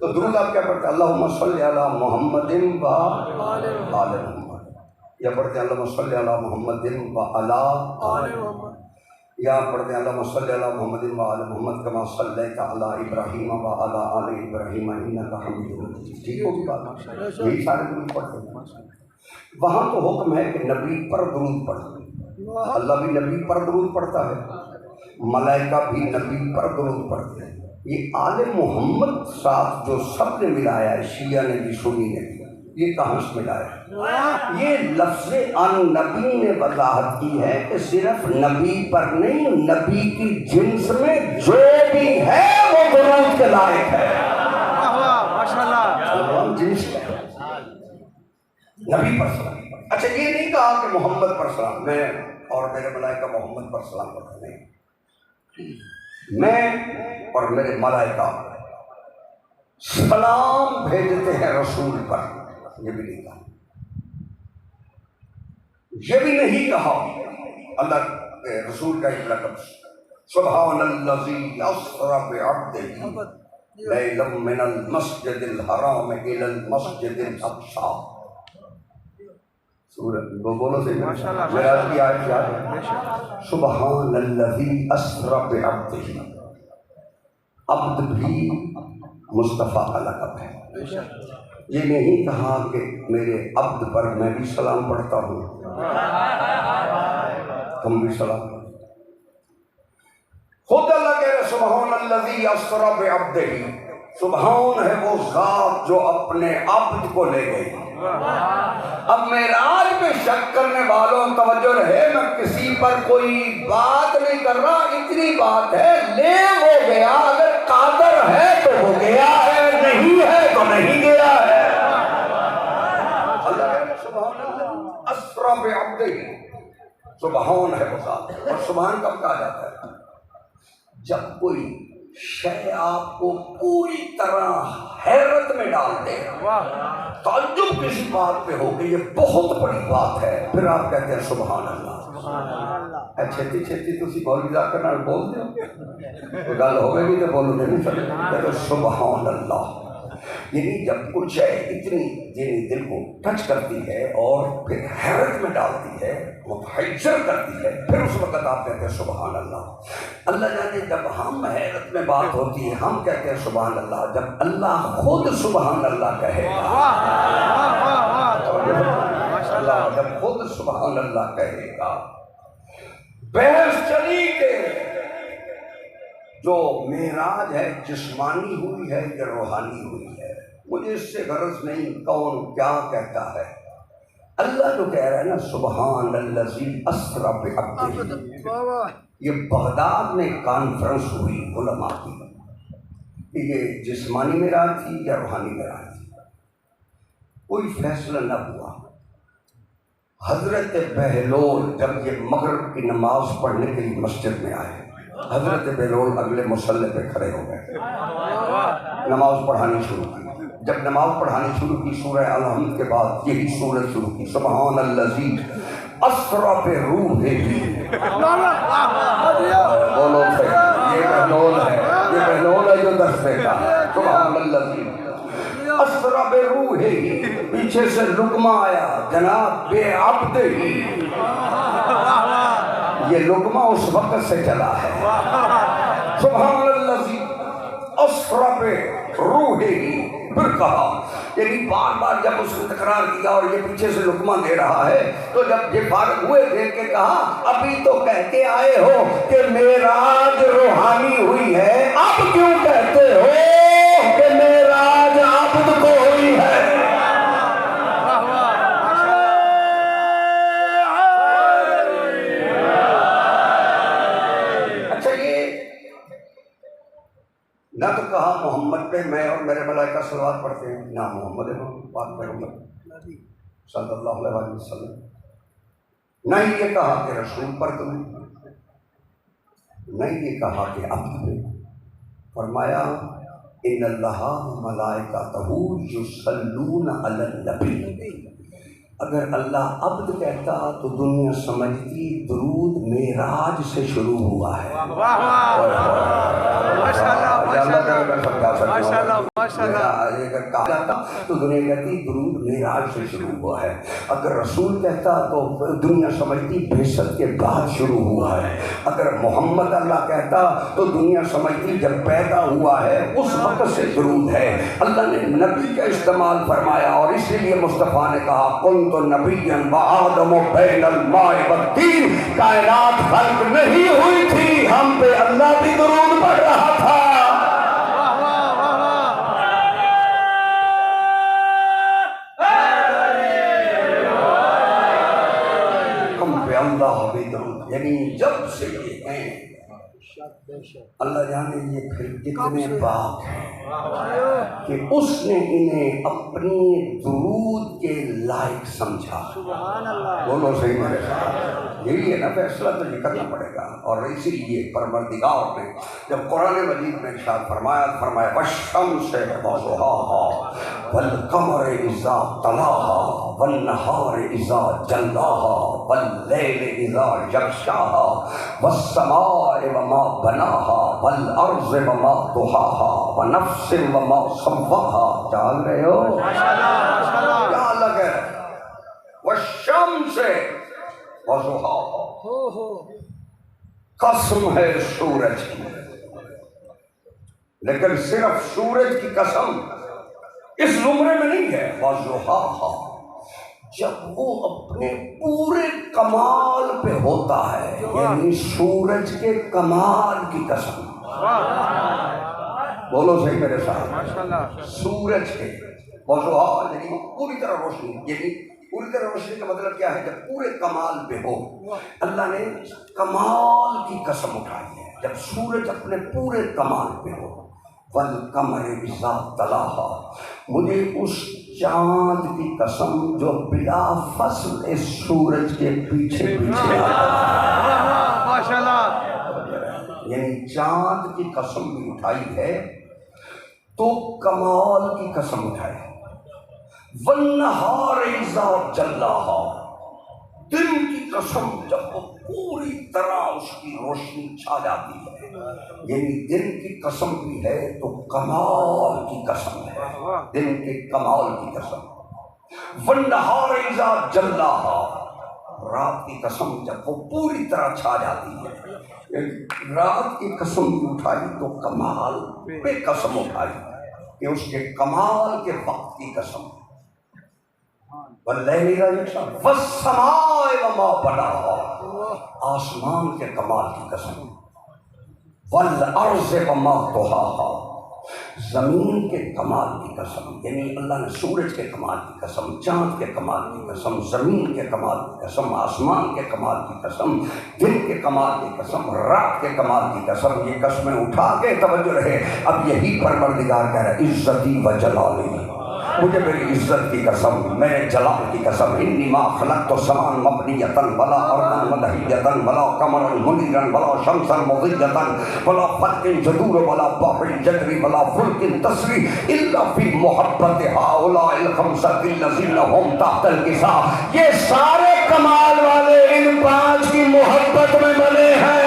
تو درود آپ کیا پڑھتے ہیں؟ اللہم صلی علی محمد و آل محمد, یا پڑھتے ہیں اللہم صلی علی محمد و آل محمد, یا پڑھتے ہیں اللہم صلی علی محمد و آل محمد کما صلیت علی ابراہیم و علی آل ابراہیم انک حمید مجید. ٹھیک ہوگی بات, یہی سارے درود پڑھتے ہیں. وہاں تو حکم ہے کہ نبی پر درود پڑھیں. اللہ بھی نبی پر درود پڑھتا ہے, ملائکہ بھی نبی پر درود پڑھتے ہیں. یہ آل محمد ساتھ جو سب نے ملایا ہے, شیعہ نے بھی سنی نے بھی, یہ کہاں سے ملایا ہے؟ یہ لفظ ان نبی نے وضاحت کی ہے کہ صرف نبی پر نہیں, نبی کی جنس میں جو بھی ہے وہ درود کے لائق ہے. جنس کا نبی پر سلام. اچھا یہ نہیں کہا کہ محمد پر سلام, میں اور میرے ملائکہ محمد پر سلام کرتے ہیں. میں اور میرے ملائکہ سلام بھیجتے ہیں رسول پر, یہ بھی نہیں کہا. یہ بھی نہیں کہا اللہ کے رسول کا ایک لقب سبحان الذی اسری بعبدہ لیلا من المسجد الحرام الی المسجد الاقصی. وہ بولو سے میرا کی آیت یاد ہے, سبحان الذی اسری بعبدہ. عبد بھی مصطفیٰ کا لقب ہے. یہ نہیں کہا کہ میرے عبد پر میں بھی سلام پڑھتا ہوں, تم بھی سلام پڑھتے. خود اللہ الذی اسری بعبدہ، سبحان ہے وہ ذات جو اپنے عبد کو لے گئی۔ اب معراج میں شک کرنے والوں توجہ رہے، میں کسی پر کوئی بات نہیں کر رہا، اتنی بات ہے لے وہ گیا، اگر قادر ہے تو وہ گیا ہے، نہیں ہے تو نہیں گیا ہے۔ اللہ سبحان اللہ اسری بعبدہ، سبحان ہے وہ ذات۔ اور سبحان کب کہا جاتا ہے؟ جب کوئی شے آپ کو پوری طرح حیرت میں ڈال دے، تعجب کسی بات پہ ہو کہ یہ بہت بڑی بات ہے، پھر آپ کہتے ہیں سبحان اللہ۔ چھتی چھتی تسی مولوی صاحب کے نال بول دو، گل ہوئے گی تو بولو نہیں سکتے، سبحان اللہ۔ یعنی جب کچھ ہے اتنی دل کو ٹچ کرتی ہے اور پھر حیرت میں ڈالتی ہے، متحجر کرتی ہے، پھر اس وقت آپ کہتے ہیں سبحان اللہ۔ اللہ جانے جب ہم حیرت میں بات ہوتی ہے ہم کہتے ہیں سبحان اللہ، جب اللہ خود سبحان اللہ کہے گا، جب خود سبحان اللہ کہے گا، بحث چلی کہ جو معراج ہے جسمانی ہوئی ہے یا روحانی ہوئی ہے، مجھے اس سے غرض نہیں کون کیا کہتا ہے۔ اللہ جو کہہ رہا ہے نا سبحان الذی اسری بعبدہ، یہ بغداد میں کانفرنس ہوئی علماء کی کہ یہ جسمانی معراج تھی یا روحانی معراج تھی، کوئی فیصلہ نہ ہوا۔ حضرت بہلول جب یہ مغرب کی نماز پڑھنے کے لیے مسجد میں آئے، حضرت بہلول اگلے مصلی پہ کھڑے ہو گئے، نماز پڑھانی شروع کی۔ جب نماز پڑھانی شروع کی سورہ الحمد کے بعد یہی سورت شروع کی، سبحان الذی اسری بروحہ۔ بولو سے یہ بہلول ہے، یہ بہلول ہے جو درس دیتا ہے، سبحان الذی اسری بروحہ۔ پیچھے سے لقمہ آیا جناب بعبدہ، یہ لقمہ اس وقت سے چلا ہے، سبحان الذی اسری بروحہ۔ پھر کہا، یعنی بار بار جب اس نے تکرار کیا اور یہ پیچھے سے لقمہ دے رہا ہے، تو جب یہ فارغ ہوئے دیکھ کے کہا ابھی تو کہتے آئے ہو کہ معراج روحانی ہوئی ہے، اب کیوں کہتے ہو کہ معراج عبد کو ہوئی ہے؟ نہ تو کہا محمد پہ میں اور میرے ملائکہ صلوات پڑھتے ہیں، نہ محمد پاک پیغمبر صلی اللہ علیہ وسلم، نہ ہی یہ کہا کہ رسول پر تمہیں، نہ ہی یہ کہا کہ عبد پہ۔ فرمایا ان اللہ ملائکتہ یصلون علی النبی، اگر اللہ عبد کہتا تو دنیا سمجھتی درود معراج سے شروع ہوا ہے۔ اگر کہا جاتا تو دنیا کہتی درود معراج سے شروع ہوا ہے، اگر رسول کہتا تو دنیا سمجھتی بعثت کے بعد شروع ہوا ہے، اگر محمد اللہ کہتا تو دنیا سمجھتی جب پیدا ہوا ہے اس وقت سے درود ہے۔ اللہ نے نبی کا استعمال فرمایا اور اسی لیے مصطفیٰ نے کہا کنت نبیا وآدم بین الماء والطین، کائنات خلق نہیں ہوئی تھی، ہم پہ اللہ بھی درود پڑھ رہا تھا۔ ہم پہ اللہ بھی درود، یعنی جب سے یہ ہیں اللہ جانے یہ پھر کتنے پاک ہیں کہ اس نے انہیں اپنی درود کے لائق سمجھا۔ بولو صحیح میرے ساتھ، یہی ہے نا فیصلہ تو یہ کرنا پڑے گا۔ اور اسی لیے پروردگار نے جب قرآن مجید میں ارشاد فرمایا والشمس وضحاها والقمر اذا تلاها والنہار اذا جلاها واللیل اذا یغشاها والسماء وما بناها والارض وما طحاها ونفس وما سواها۔ چال رہے ہو کیا الگ ہے؟ والشمس وضحاها، قسم ہے سورج کی، لیکن صرف سورج کی قسم اس زمرے میں نہیں ہے۔ وضحاها جب وہ اپنے پورے کمال پہ ہوتا ہے، یعنی سورج کے کمال کی قسم، بولو صحیح میرے ساتھ، سورج کے وضوحا یعنی پوری طرح روشنی، یعنی پوری طرح روشنی کا مطلب کیا ہے؟ جب پورے کمال پہ ہو۔ اللہ نے کمال کی قسم اٹھائی ہے جب سورج اپنے پورے کمال پہ ہو۔ والقمر اذا تلاہا، مجھے اس چاند کی قسم جو بلا فصل اس سورج کے پیچھے پیچھے ماشاءاللہ، یعنی چاند کی قسم بھی اٹھائی ہے تو کمال کی قسم اٹھائی ہے۔ والنہار اذا جلاہا، دن کی قسم جب وہ پوری طرح اس کی روشنی چھا جاتی ہے، یعنی دن کی قسم بھی ہے تو کمال کی قسم ہے، دن کے کمال کی قسم۔ والنہار اذا جلاہا، رات کی قسم جب وہ پوری طرح چھا جاتی ہے، رات کی قسم بھی اٹھائی تو کمال پہ قسم اٹھائی کہ اس کے کمال کے وقت کی قسم۔ واللیل اذا یغشی والسماء وما بناہا، آسمان کے کمال کی قسم۔ والارض وما طحاہا، زمین کے کمال کی قسم، یعنی اللہ نے سورج کے کمال کی قسم، چاند کے کمال کی قسم، زمین کے کمال کی قسم، آسمان کے کمال کی قسم، دن کے کمال کی قسم، رات کے کمال کی قسم۔ یہ قسمیں اٹھا کے توجہ رہے، اب یہی پروردگار کہہ رہا ہے عزتی و جلالی، مجھے میری عزت کی قسم، میرے جلال کی قسم۔ انی ما خلقت السماء مبنیۃ ولا ارضا مدحیۃ ولا قمرا منیرا ولا شمسا مضیۃ ولا فلک جدور ولا بحر جدری ولا فلک تسری الا فی محبت هؤلاء الخمسۃ الذین هم تحت الکساء۔ یہ سارے کمال والے ان پانچ کی محبت میں بنے ہیں۔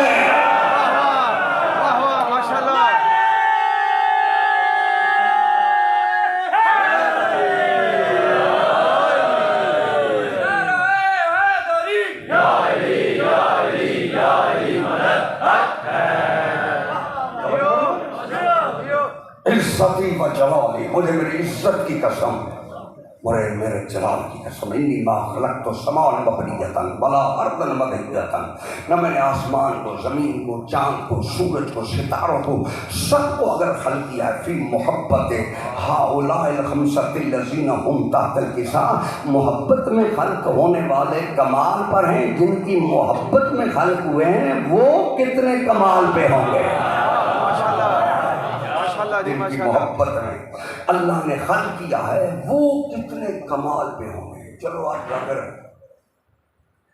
عزتی و جلالی، مجھے میری عزت کی قسم، میرے جلال کی قسم۔ انی ما خلقت السماء مبنیۃ ولا ارضا مدحیۃ، نہ میں نے آسمان کو، زمین کو، چاند کو، سورج کو، ستاروں کو، سب کو اگر خلق کیا ہے فی محبت ہؤلاء الخمسۃ الذین هم تحت الکساء، محبت میں خلق ہونے والے کمال پر ہیں، جن کی محبت میں خلق ہوئے ہیں وہ کتنے کمال پہ ہوں گے؟ جن کی محبت میں اللہ نے خلق کیا ہے وہ کتنے کمال پہ ہوں گے۔ چلو آپ اگر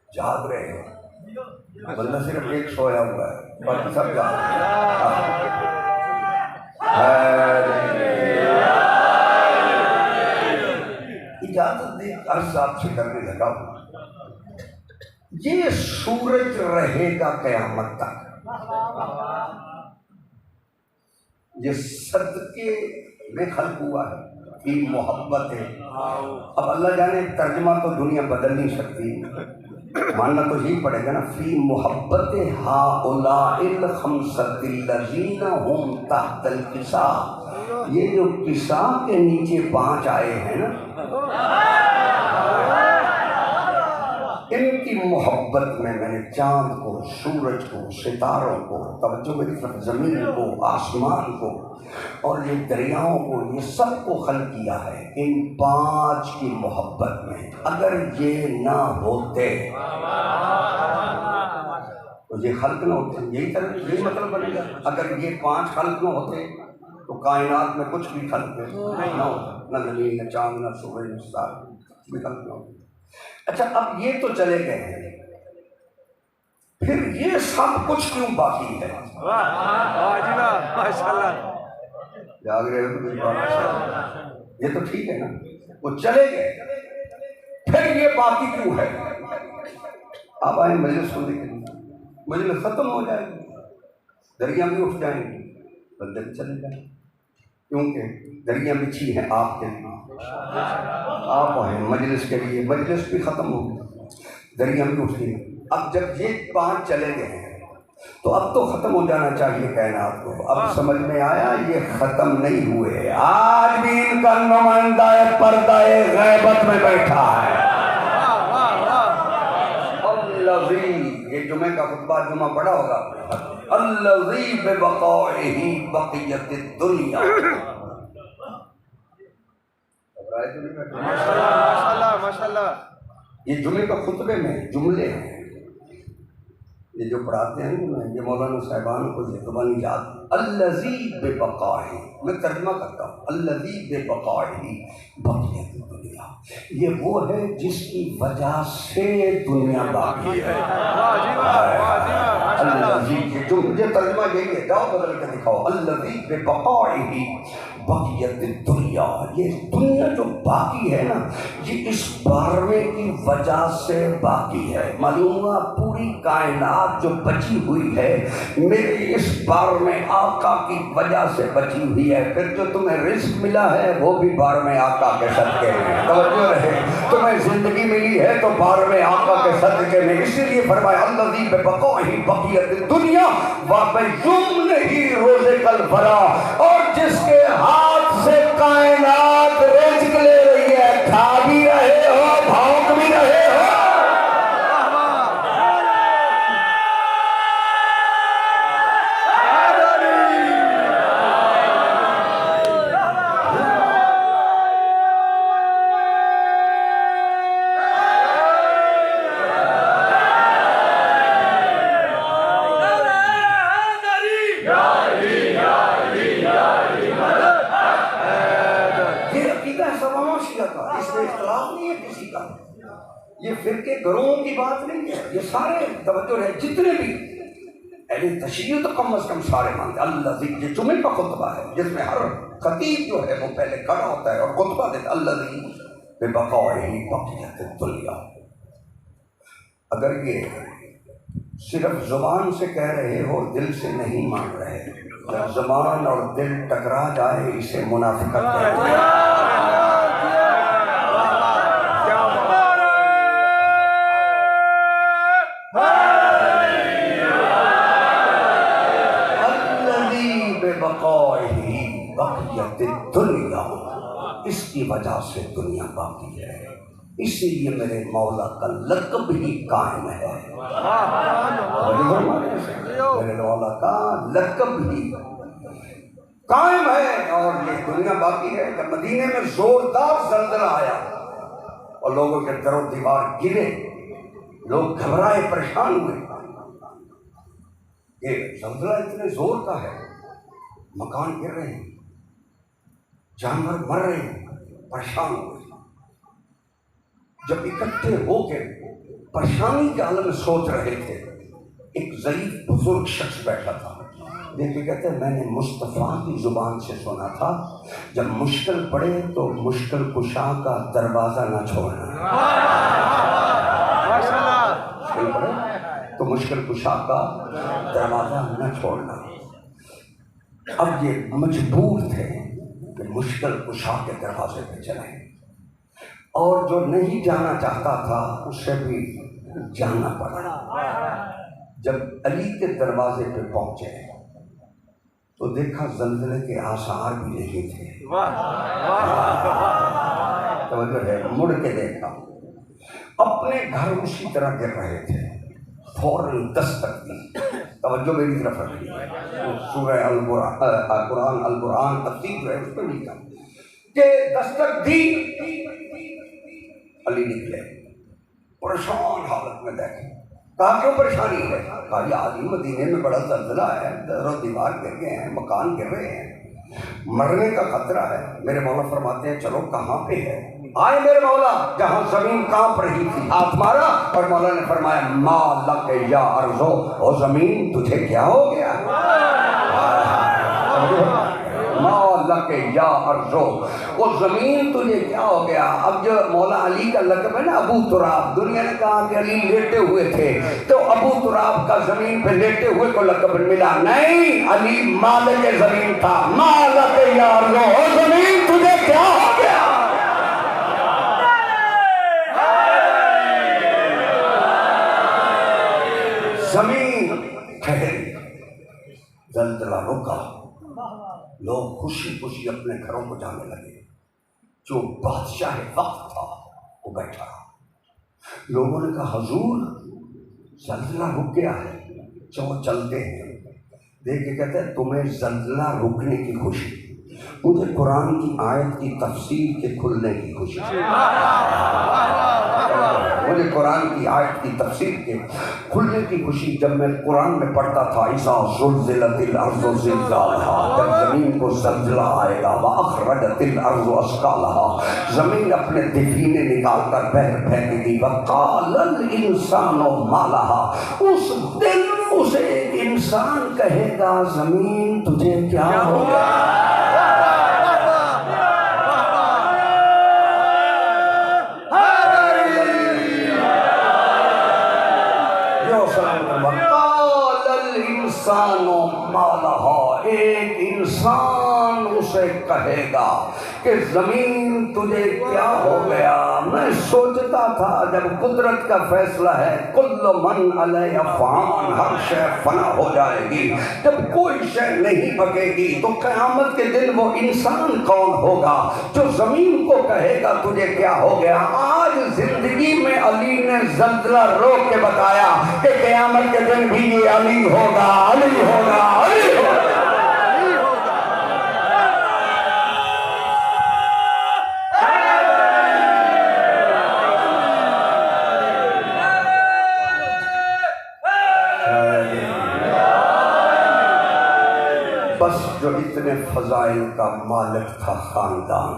جاگ رہے ہیں، بندہ صرف ایک سویا ہوا ہے، باقی سب جاگ رہے ہیں۔ اجازت دے عرض آپ سے کرنے لگا ہوں، یہ سورج رہے گا قیامت تک، یہ صدقے میں خلق ہوا ہے، یہ محبت ہے۔ اب اللہ جانے ترجمہ تو دنیا بدل نہیں سکتی، ماننا تو یہی پڑے گا نا، فی محبت ہؤلاء الخمسۃ الذین هم تحت الکساء، یہ جو کساء کے نیچے پانچ آئے ہیں نا، ان کی محبت میں نے چاند کو، سورج کو، ستاروں کو، توجہ میری طرف، زمین کو، آسمان کو اور یہ دریاؤں کو، یہ سب کو خلق کیا ہے ان پانچ کی محبت میں۔ اگر یہ نہ ہوتے تو یہ خلق نہ ہوتے، یہی مطلب بنے گا۔ اگر یہ پانچ خلق نہ ہوتے تو کائنات میں کچھ بھی خلق نہ ہوتا، نہ زمین، نہ چاند، نہ سورج، نہ ستارے، کچھ بھی خلق نہ ہوتا۔ اچھا اب یہ تو چلے گئے ہیں، پھر یہ سب کچھ کیوں باقی ہے؟ جاگ رہے ہو؟ یہ تو ٹھیک ہے نا، وہ چلے گئے، پھر یہ باقی کیوں ہے؟ آپ آئیں مجلس سننے کے لیے، مجلس ختم ہو جائے گی، دریا بھی اٹھ جائیں گی، بندے بھی چلے جائیں گے، کیونکہ دریا بچھی ہیں آپ کے لیے، آپ آئیں مجلس کے لیے، مجلس بھی ختم ہو گئی، دریا بھی اٹھ گئی۔ اب جب یہ پانچ چلے گئے ہیں تو اب تو ختم ہو جانا چاہیے کائنات کو۔ اب سمجھ میں آیا یہ ختم نہیں ہوئے، آج بھی ان کا نمائندہ پردہ غیبت میں بیٹھا ہے۔ یہ جمعے کا خطبہ جمعہ پڑھا ہوگا، الذی ببقائہ بقیت الدنیا. ماشاءاللہ. یہ جمعے کا خطبے میں جملے ہیں، یہ جو پڑھاتے ہیں یہ مولانا صاحبان کو یہ زبانی یاد. الذی ببقائہ، میں ترجمہ کرتا ہوں، الذی ببقائہ بقیت الدنیا، یہ وہ ہے جس کی وجہ سے دنیا باقی ہے. الذی، یہ ترجمہ یہی ہے، جاؤ بدل کے دکھاؤ. الذی ببقائہ بقیت الدنیا، یہ دنیا جو باقی ہے نا، یہ اس بارے کی وجہ سے باقی ہے. معلوم ہوا پوری کائنات جو بچی ہوئی ہے میرے اس بار میں آقا کی وجہ سے بچی ہوئی ہے. پھر جو تمہیں رزق ملا ہے وہ بھی بار میں آقا کے صدقے میں. توجہ رہے، تمہیں زندگی ملی ہے تو بار میں آقا کے صدقے میں. اسی لیے فرمایا الذی ببقائہ بقیت الدنیا وبیمنہ رزق الورا، اور جس کے ہاتھ سے کائنات رزق لے رہی ہے، کھا بھی رہے ہو بھونک بھی رہے ہو. یہ فرقے گروہوں کی بات نہیں ہے، یہ سارے توجہ ہے جتنے بھی اہل تشیع تو کم از کم سارے مانتے. الذی، یہ جمعے کا خطبہ ہے جس میں ہر خطیب جو ہے وہ پہلے کھڑا ہوتا ہے اور خطبہ دیتا. الذی ببقائہ بقیت الدنیا. اگر یہ صرف زبان سے کہہ رہے ہو، دل سے نہیں مان رہے، جب زبان اور دل ٹکرا جائے اسے منافقت کہتے ہیں. بقیت الدنیا، اس کی وجہ سے دنیا باقی ہے. اسی لیے میرے مولا کا لقب ہی قائم ہے. میرے مولا کا لقب ہی قائم ہے اور یہ دنیا باقی ہے. جب مدینے میں زوردار زلزلہ آیا اور لوگوں کے در و دیوار گرے، لوگ گھبرائے پریشان ہوئے. یہ زلزلہ اتنے زور کا ہے، مکان گر رہے ہیں، جانور مر رہے ہیں، پریشان ہوئے. جب اکٹھے ہو کے پریشانی کے عالم میں سوچ رہے تھے، ایک ضعیف بزرگ شخص بیٹھا تھا. دیکھے کہتے ہیں میں نے مصطفیٰ کی زبان سے سنا تھا، جب مشکل پڑے تو مشکل کشا کا دروازہ نہ چھوڑنا. مشکل پڑے تو مشکل کشا کا دروازہ نہ چھوڑنا. اب یہ مجبور تھے کہ مشکل کشا کے دروازے پہ چلیں، اور جو نہیں جانا چاہتا تھا اسے بھی جانا پڑا. جب علی کے دروازے پہ پہنچے تو دیکھا زلزلے کے آثار بھی نہیں تھے. توجہ ہے، مڑ کے دیکھا اپنے گھر اسی طرح گر رہے تھے. فوراً دستک دی. توجہ میری طرف رکھیے، سورہ القرآن تفسیر جو ہے اس پہ لکھا کہ دستک دی. علی نکلے پریشان حالت میں دیکھے. کہا کیوں پریشانی ہے؟ کہا یہ علی مدینے میں بڑا زلزلہ ہے، در و دیوار گر گئے ہیں، مکان گر رہے ہیں، مرنے کا خطرہ ہے. میرے مولا فرماتے ہیں چلو کہاں پہ ہے؟ آئے میرے مولا جہاں زمین کانپ رہی تھی، ہاتھ مارا اور مولا نے فرمایا ما لک یا ارض، او زمین تجھے کیا ہو گیا؟ ما لک یا ارض، وہ زمین تجھے کیا ہو گیا؟ اب جو مولا علی کا لقب ہے نا ابو تراب، دنیا نے کہا کہ علی لیٹے ہوئے تھے تو ابو تراب کا زمین پہ لیٹے ہوئے کو لقب ملا. نہیں، علی مالک زمین تھا. ما لک یا ارض، او زمین تجھے کیا ہو گیا؟ زمین ٹھہری، زلزلہ رکا، لوگ خوشی خوشی اپنے گھروں کو جانے لگے. جو بادشاہ وقت تھا وہ بیٹھا رہا. لوگوں نے کہا حضور زلزلہ رک گیا ہے، چلو چلتے ہیں. دیکھ کے کہتے ہیں تمہیں زلزلہ رکنے کی خوشی، مجھے قرآن کی آیت کی تفسیر کے کھلنے کی خوشی، مجھے قرآن کی آیت کی تفسیر کے کھلنے کی خوشی۔ جب میں قرآن میں پڑھتا تھا اِذَا زُلزِلَتِ الْأَرْضُ زِلْزَالَهَا، جب زمین کو زلزلہ آئے گا، وَأَخْرَجَتِ الْأَرْضُ أَثْقَالَهَا، زمین اپنے دفینے نکال کر بہر پھینکے گی، وَقَالَ الْإِنسَانُ مَا لَهَا، اس دن اسے ایک انسان کہے گا زمین تجھے کیا ہو گیا؟ ایک انسان اسے کہے گا کہ زمین تجھے کیا ہو گیا۔ میں سوچتا تھا جب قدرت کا فیصلہ ہے کل من علیہ فان، ہر شے فنا ہو جائے گی، جب کوئی شے نہیں بچے گی تو قیامت کے دن وہ انسان کون ہوگا جو زمین کو کہے گا تجھے کیا ہو گیا؟ آج زندگی میں علی نے زلزلہ روک کے بتایا کہ قیامت کے دن بھی یہ علی ہوگا، علی ہوگا، علی ہوگا۔ بس جو اتنے فضائل کا مالک تھا خاندان،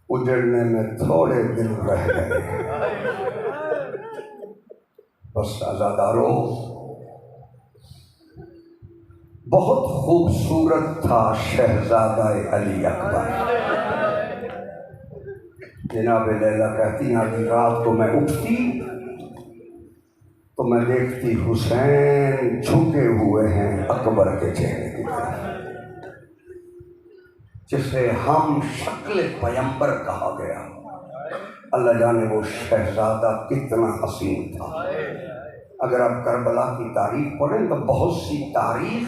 اجڑنے میں تھوڑے دن رہ گئے۔ بس عزادارو، بہت خوبصورت تھا شہزادہ علی اکبر۔ جناب لیلا کہتی ہیں آدھی رات کو میں اٹھتی تو میں دیکھتی حسین جھکے ہوئے ہیں اکبر کے چہرے کی طرف، جسے ہم شکل پیمبر کہا گیا۔ اللہ جانے وہ شہزادہ کتنا حسین تھا۔ اگر آپ کربلا کی تاریخ پڑھیں تو بہت سی تاریخ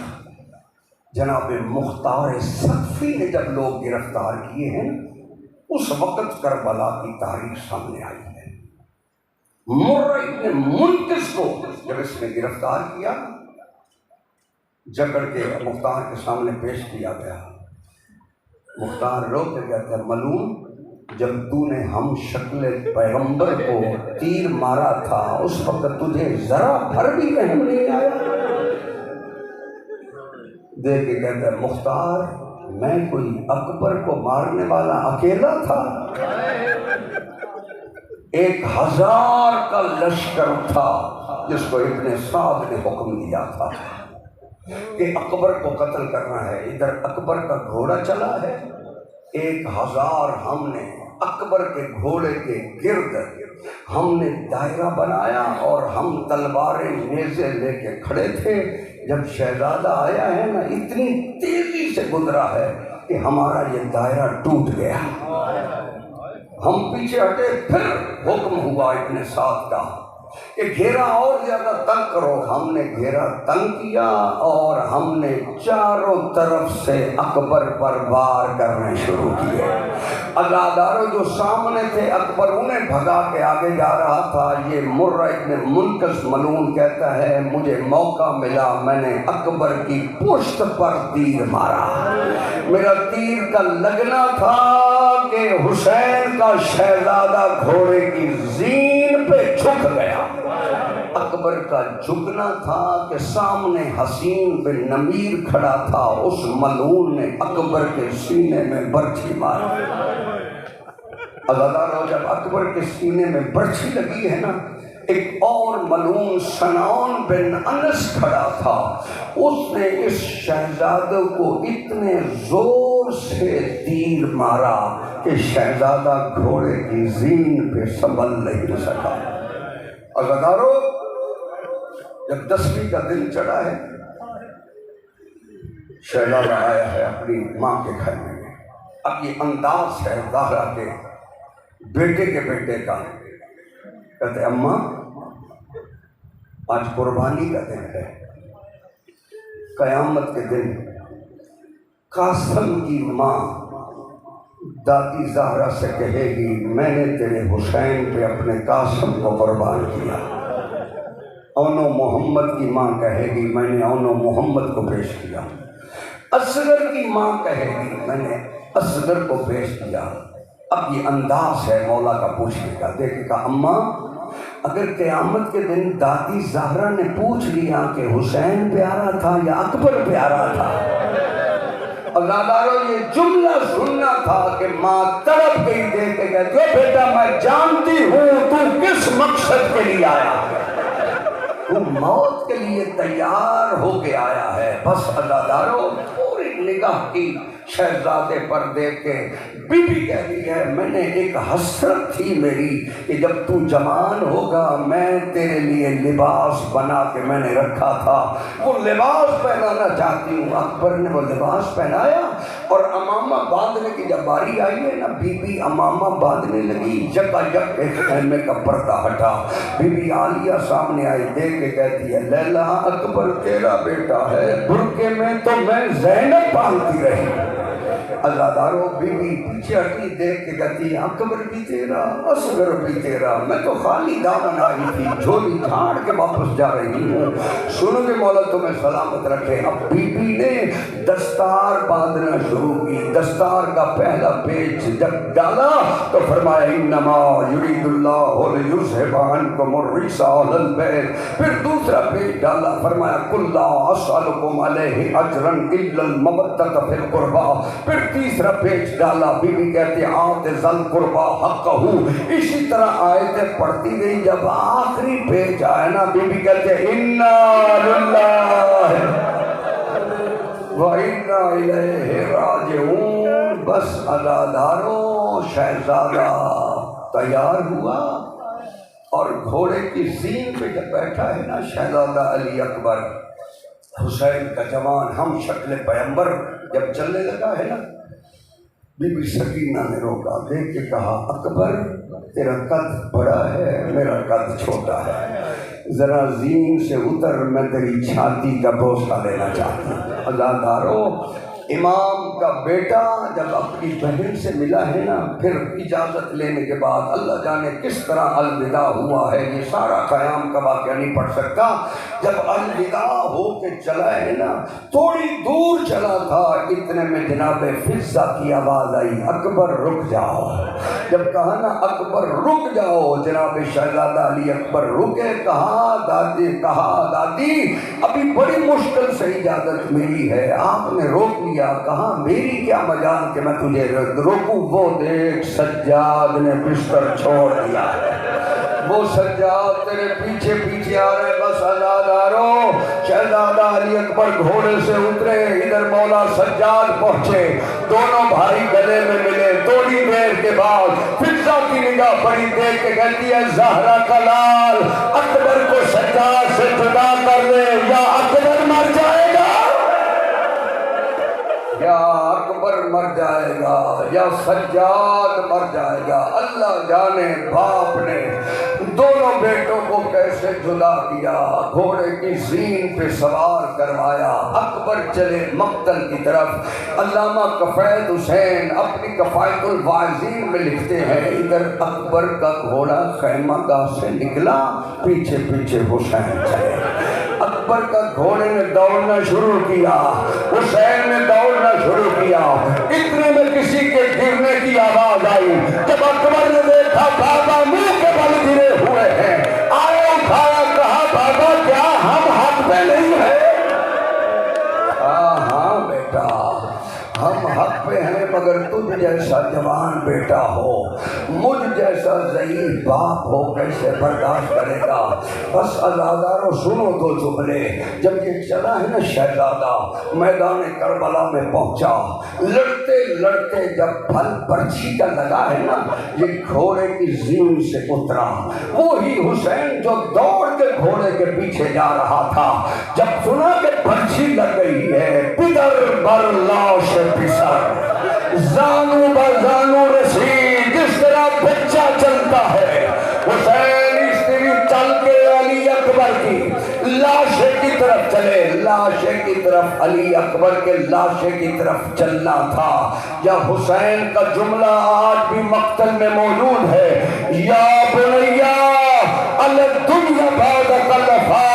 جناب مختار سقفی نے جب لوگ گرفتار کیے ہیں اس وقت کربلا کی تاریخ سامنے آئی ہے۔ مرہ ابن منقذ کو جب اس نے گرفتار کیا، جکڑ کے مختار کے سامنے پیش کیا گیا، مختار رو کے کہتا ہے ملعون، جب تو نے ہم شکل پیغمبر کو تیر مارا تھا اس وقت تجھے ذرا بھر بھی رحم نہیں آیا؟ دیکھ کے کہتا ہے مختار، میں کوئی اکبر کو مارنے والا اکیلا تھا؟ 1000 کا لشکر تھا جس کو ابن سعد نے حکم دیا تھا کہ اکبر کو قتل کرنا ہے۔ ادھر اکبر کا گھوڑا چلا ہے، 1000 ہم نے اکبر کے گھوڑے کے گرد ہم نے دائرہ بنایا اور ہم تلواریں نیزے لے کے کھڑے تھے۔ جب شہزادہ آیا ہے نا اتنی تیزی سے گزرا ہے کہ ہمارا یہ دائرہ ٹوٹ گیا، ہم پیچھے ہٹے، پھر حکم ہوا ابن سعد کا کہ گھیرا اور زیادہ تنگ کرو۔ ہم نے گھیرا تنگ کیا اور ہم نے چاروں طرف سے اکبر پر وار کرنے شروع کیے۔ عزاداروں جو سامنے تھے اکبر انہیں بھگا کے آگے جا رہا تھا۔ یہ مرہ ابن منقذ ملعون کہتا ہے مجھے موقع ملا، میں نے اکبر کی پشت پر تیر مارا۔ میرا تیر کا لگنا تھا کہ حسین کا شہزادہ گھوڑے کی زین پہ جھک گیا۔ اکبر کا جھکنا تھا کہ سامنے حسین بن نمیر کھڑا تھا، اس ملعون نے اکبر کے سینے میں برچھی ماری۔ عزادارو جب اکبر کے سینے میں برچھی لگی ہے نا، ایک اور ملعون سنان بن انس کھڑا تھا، اس نے اس شہزادے کو اتنے زور سے تیر مارا کہ شہزادہ گھوڑے کی زین پہ سنبھل نہیں سکا۔ عزادارو جب 10ویں کا دن چڑھا ہے، شہزادہ آیا ہے اپنی ماں کے گھر میں۔ اب یہ انداز ہے زہرا کے بیٹے کے بیٹے کا، کہتے ہیں اماں آج قربانی کا دن ہے، قیامت کے دن قاسم کی ماں دادی زہرا سے کہے گی میں نے تیرے حسین پہ اپنے قاسم کو قربان کیا۔ اونو محمد کی ماں کہے گی میں نے اونو محمد کو پیش کیا، اصغر کی ماں کہے گی میں نے اصغر کو پیش کیا۔ اب یہ انداز ہے مولا کا پوچھنے کا، دیکھے کہ اماں اگر قیامت کے دن دادی زہرا نے پوچھ لیا کہ حسین پیارا تھا یا اکبر پیارا تھا، اولادارو یہ جملہ سننا تھا کہ ماں تڑپ گئی دیکھ کے کہتی ہے بیٹا میں جانتی ہوں تو کس مقصد کے لیے آیا ہے، تو موت کے لیے تیار ہو کے آیا ہے۔ بس اولادارو پوری نگاہ کی شہزادے پر دیکھ کے بی بی کہہ رہی ہے میں نے ایک حسرت تھی میری کہ جب تو جوان ہوگا میں تیرے لیے لباس بنا کے میں نے رکھا تھا، وہ لباس پہنانا چاہتی ہوں۔ اکبر نے وہ لباس پہنایا اور امامہ باندھنے کی جب باری آئی ہے نا، بی بی امامہ باندھنے لگی، یکا یک ایک خیمے کا پردہ ہٹا، بی بی عالیہ سامنے آئی، دیکھ کے کہتی ہے لیلا اکبر تیرا بیٹا ہے، برقعے میں تو میں زینب باندھتی رہی۔ عزادارو بی بی پیچھے ہٹی دیکھ کے کہتی ہے اکبر بھی تیرا، اصغر بھی تیرا، میں تو خالی دامن آئی تھی، جھولی جھاڑ کے واپس جا رہی ہوں۔ سنو گے مولا تمہیں سلامت رکھے۔ اب بی بی نے دستار باندھنا شروع کی، دستار کا پہلا پیج جب ڈالا تو فرمایا انما یرید اللہ لیذھب عنکم الرجس اہل البیت، پھر دوسرا پیج ڈالا، فرمایا قل لا اسألکم علیہ اجرا الا المودۃ فی القربی، پھر تیسرا پیج ڈالا، بی بی کہتے ہیں آت ذل قربا حقہ، اسی طرح آیتیں پڑھتی گئی، جب آخری پیج آیا نا بی بی کہتے ہیں انا للہ وَإِنَّا إِلَيْهِ رَاجِعُونَ۔ بس عزادارو شہزادہ تیار ہوا اور گھوڑے کی زین پہ جب بیٹھا ہے نا شہزادہ علی اکبر حسین کا جوان ہم شکل پیغمبر جب چلنے لگا ہے نا، بی بی سکینہ نے روکا، دیکھ کے کہا اکبر تیرا قد بڑا ہے میرا قد چھوٹا ہے، ذرا زین سے اتر میں تیری چھاتی کا بوسہ لینا چاہتا ہوں۔ عزادارو امام کا بیٹا جب اپنی بہن سے ملا ہے نا، پھر اجازت لینے کے بعد اللہ جانے کس طرح الوداع ہوا ہے، یہ سارا قیام کا واقعہ نہیں پڑھ سکتا۔ جب الوداع ہو کے چلا ہے نا، تھوڑی دور چلا تھا، اتنے میں جناب فضہ کی آواز آئی اکبر رک جاؤ۔ جب کہا نا اکبر رک جاؤ، جناب شہزادہ علی اکبر رکے، کہا دادی ابھی بڑی مشکل سے اجازت ملی ہے، آپ نے روک لیا۔ کہا میری کیا مجال کہ میں تجھے روکوں، وہ دیکھ سجاد نے بستر چھوڑ دیا، وہ سجاد تیرے پیچھے پیچھے آ رہے۔ بس عزادارو شہزادہ علی اکبر گھوڑے سے اترے، ادھر مولا سجاد پہنچے، دونوں بھائی گلے میں ملے۔ تھوڑی دیر کے بعد فضہ کی نگاہ پڑی، دیکھ کے کہتی ہے زہرا کا لال اکبر کو سجاد سے جدا کر دے یا اکبر مر جائے گا، یا اکبر مر جائے گا یا سجاد مر جائے گا۔ اللہ جانے باپ نے دونوں بیٹوں کو کیسے جدا کیا، گھوڑے کی زین پہ سوار کروایا، اکبر چلے مقتل کی طرف۔ علامہ کفایت حسین اپنی کفایت الواعظین میں لکھتے ہیں ادھر اکبر کا گھوڑا خیمہ گاہ سے نکلا، پیچھے پیچھے حسین چلے۔ اکبر کا گھوڑے نے دوڑنا شروع کیا، حسین نے دوڑنا شروع کیا، اتنے میں کسی کے گرنے کی آواز آئی۔ جب اکبر نے دیکھا بابا منہ کے بل گرے ہوئے ہیں، آیا اٹھایا، کہا بابا کیا ہم حق پہ نہیں ہیں؟ ہاں بیٹا ہم حق پہ ہیں، مگر تجھ جیسا جوان بیٹا ہو، مجھ جیسا ضعیف باپ ہو کیسے برداشت کرے گا؟ بس عزادارو سنو دو جملے۔ جب یہ چلا ہے نا شہزادہ میدان کربلا میں پہنچا، لڑتے لڑتے جب پھل برچھی کا لگا ہے نا، یہ گھوڑے کی زین سے اترا، وہی حسین جو دوڑ کے گھوڑے کے پیچھے جا رہا تھا، جب سنا کہ برچھی لگ گئی ہے، پدر بر لاش پسر زانو بزانو رسید، جس طرح بچہ چلتا ہے حسین اس طرح چل کے علی اکبر کی لاشے کی طرف چلے، لاشے کی طرف، علی اکبر کے لاشے کی طرف چلنا تھا۔ یا حسین کا جملہ آج بھی مقتل میں موجود ہے، یا بنیا الدنیا بعد الوفات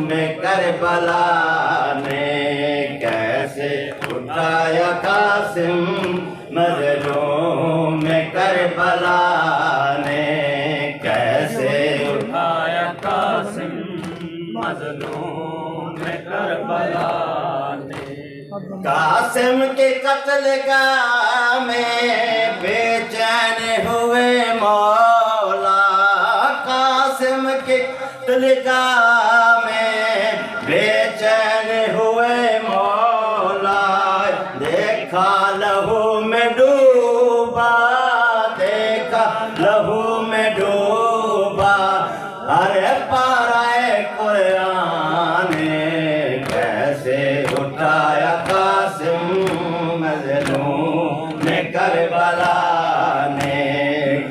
میں کربلا نے کیسے اٹھایا قاسم مظلوم میں کربلا نے کیسے اٹھایا قاسم مظلوم میں کربلا نے قاسم کے قتل گاہ میں بے چین ہوئے مولا قاسم کے قتل گاہ میں بے چین ہوئے مولا دیکھا لہو میں ڈوبا دیکھا لہو میں ڈوبا ارے پارائے قرآن کیسے اٹھایا قاسم مظلوم میں کربلا نے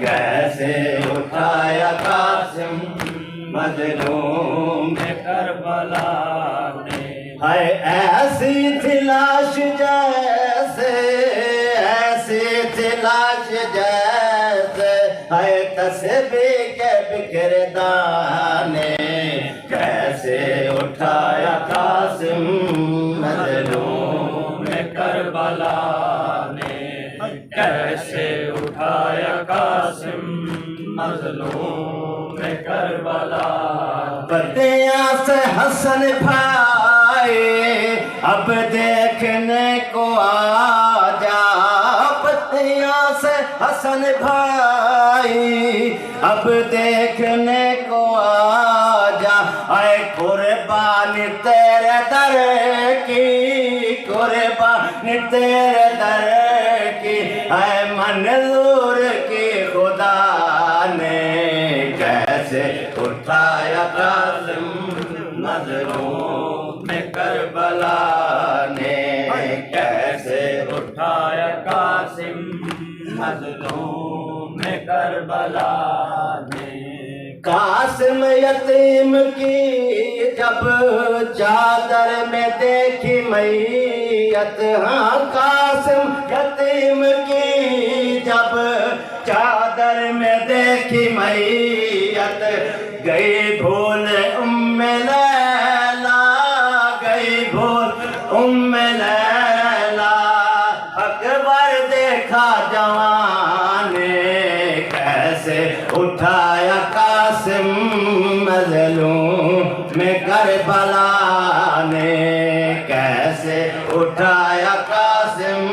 کیسے اٹھایا قاسم مظلوم میں کربلا نے ہے ایسی تھی لاش جیسے ایسی تھی لاش جیسے ہے تسبیح کے بکھر دانے کیسے اٹھایا قاسم مظلوم میں کربلا نے کیسے اٹھایا قاسم مظلوم میں کربلا پردیاں سے حسن بھائی اب دیکھنے کو آ جا پردیاں سے حسن بھائی اب دیکھنے کو آ جا اے قربانی تیرے در کی قربانی تیرے در کی اے منظور کی خدا نے کیسے اٹھایا قاسم مظلوم میں کربلا نے کیسے اٹھایا قاسم مظلوم میں کربلا نے قاسم یتیم کی جب چادر میں دیکھی میت ہاں قاسم یتیم کی جب چادر میں دیکھی میت گئی بھول ام لیلا گئی بھول ام لیلا اکبر دیکھا جوان کیسے اٹھایا قاسم مظلوم میں کربلا نے کیسے اٹھایا قاسم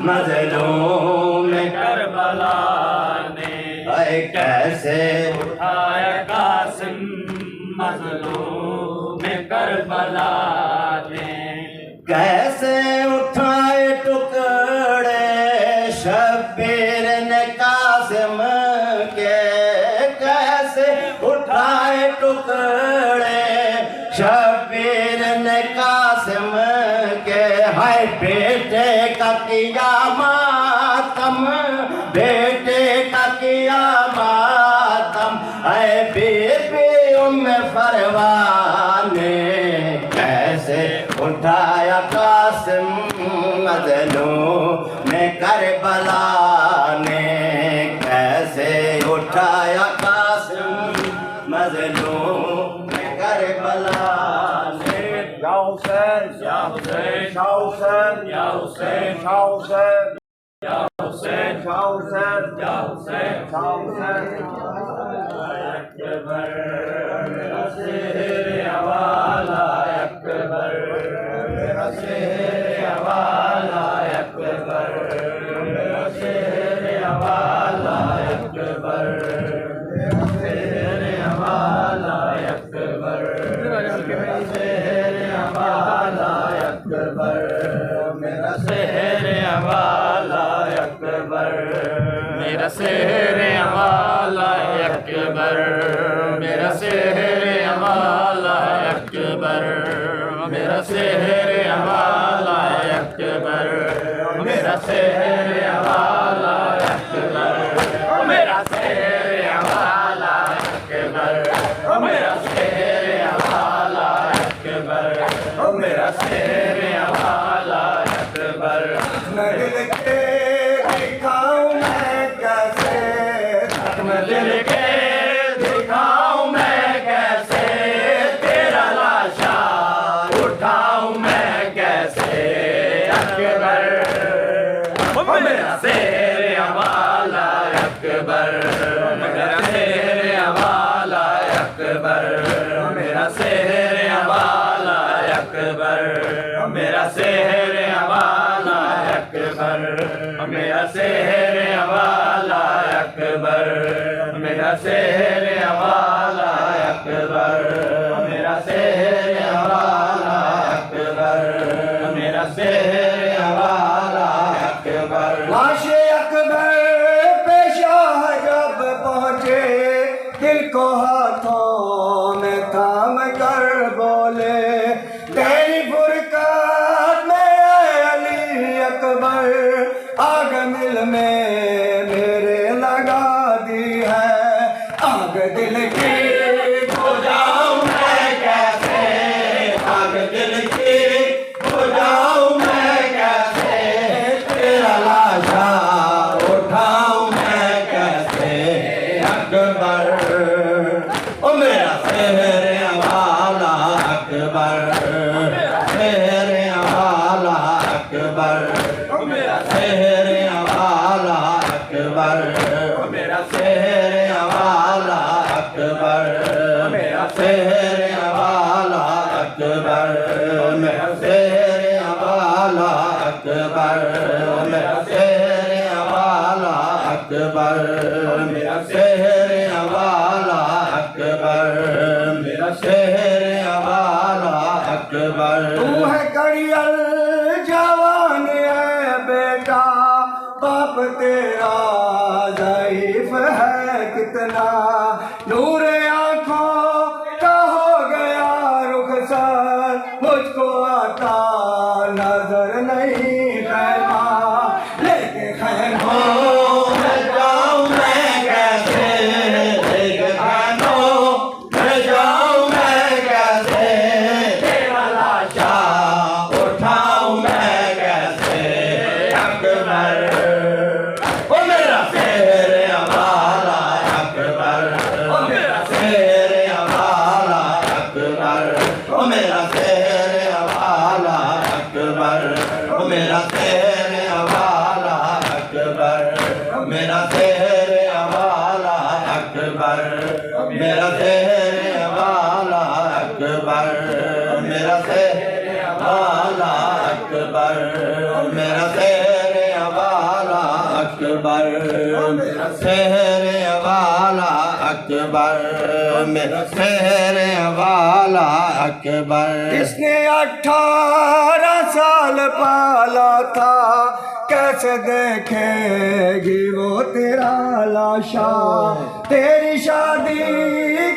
مظلوم میں کربلا نے اے کیسے اٹھایا قاسم مظلوم میں کربلا نے کیسے اٹھائے ٹکڑے شبیر نے قاسم کے کیسے اٹھائے ٹکڑے شبیر نے قاسم کے ہائے بیٹے کا کیا ماتم بیٹے کا کیا ماتم اے بی بی ام فروان کیسے اٹھایا قاسم مظلوم میں کربلا نے کیسے اٹھایا قاسم مظلوم میں کربلا نے یا حسین یا حسین یا حسین یا حسین یا حسین یا حسین یا حسین یا حسین یا حسین اکبر میرا شہر والا اکبر میرا شہر والا اکبر میرا شہر والا اکبر میرا شہر والا اکبر میرا شہر والا اکبر میرا شہر والا اکبر میرا شہر والا اکبر میرا شہر والا اکبر میرا شہر والا اکبر میرا شہر والا اکبر میرا شہر والا اکبر میرا شہر والا اکبر میرا شہر والا اکبر دل کے دکھاؤں میں کیسے میں دل کے دکھاؤں میں کیسے تیرا لاش شہر والا اکبر میرا شہر والا اکبر میرا شہر والا اکبر میرا شہر والا اکبر میرا شہر والا اکبر میرا شہر والا اکبر میرا شہر والا اکبر میرا شہر والا اکبر لاش اکبر پیشہ جب پہنچے دل کو ہاتھوں میں تھام کر بولے تیری فرقت میں اے علی اکبر آگ مل میں میرے لگا دی ہے آگ دل کی بجھاؤں میں کیسے آگ دل کی بجھاؤں میں کیسے تیرا لاشا اٹھاؤں میں کیسے اکبر او میرا شہر والا اکبر شہر والا اکبر میرا شہر والا اکبر میرا شہر والا اکبر میرا شہر والا اکبر میرا شہر والا اکبر میرا شہر والا اکبر میرا شہر والا اکبر میرا شہر والا اکبر تو ہے کڑیل جوان ہے بیٹا باپ تیرا ضعیف ہے کتنا نور آنکھوں کا ہو گیا رخسار مجھ کو آتا نظر نہیں خیمہ لے کے خیموں میں جاؤں میں کیسے ایک خانوں میں جاؤں میں کیسے تیرا لاشا اٹھاؤں میں کیسے اکبر او میرا شہر والا اکبر او میرا شہر والا اکبر او میرا شہر والا اکبر او میرا شہر والا اکبر میرا شہر والا اکبر میرا شہر والا اکبر میرا شہر والا اکبر میرا شہر والا اکبر میرا شہر والا اکبر میرا شہر والا اکبر اس نے 18 سال پالا تھا کیسے دیکھے گی وہ تیرا لاشا تیری شادی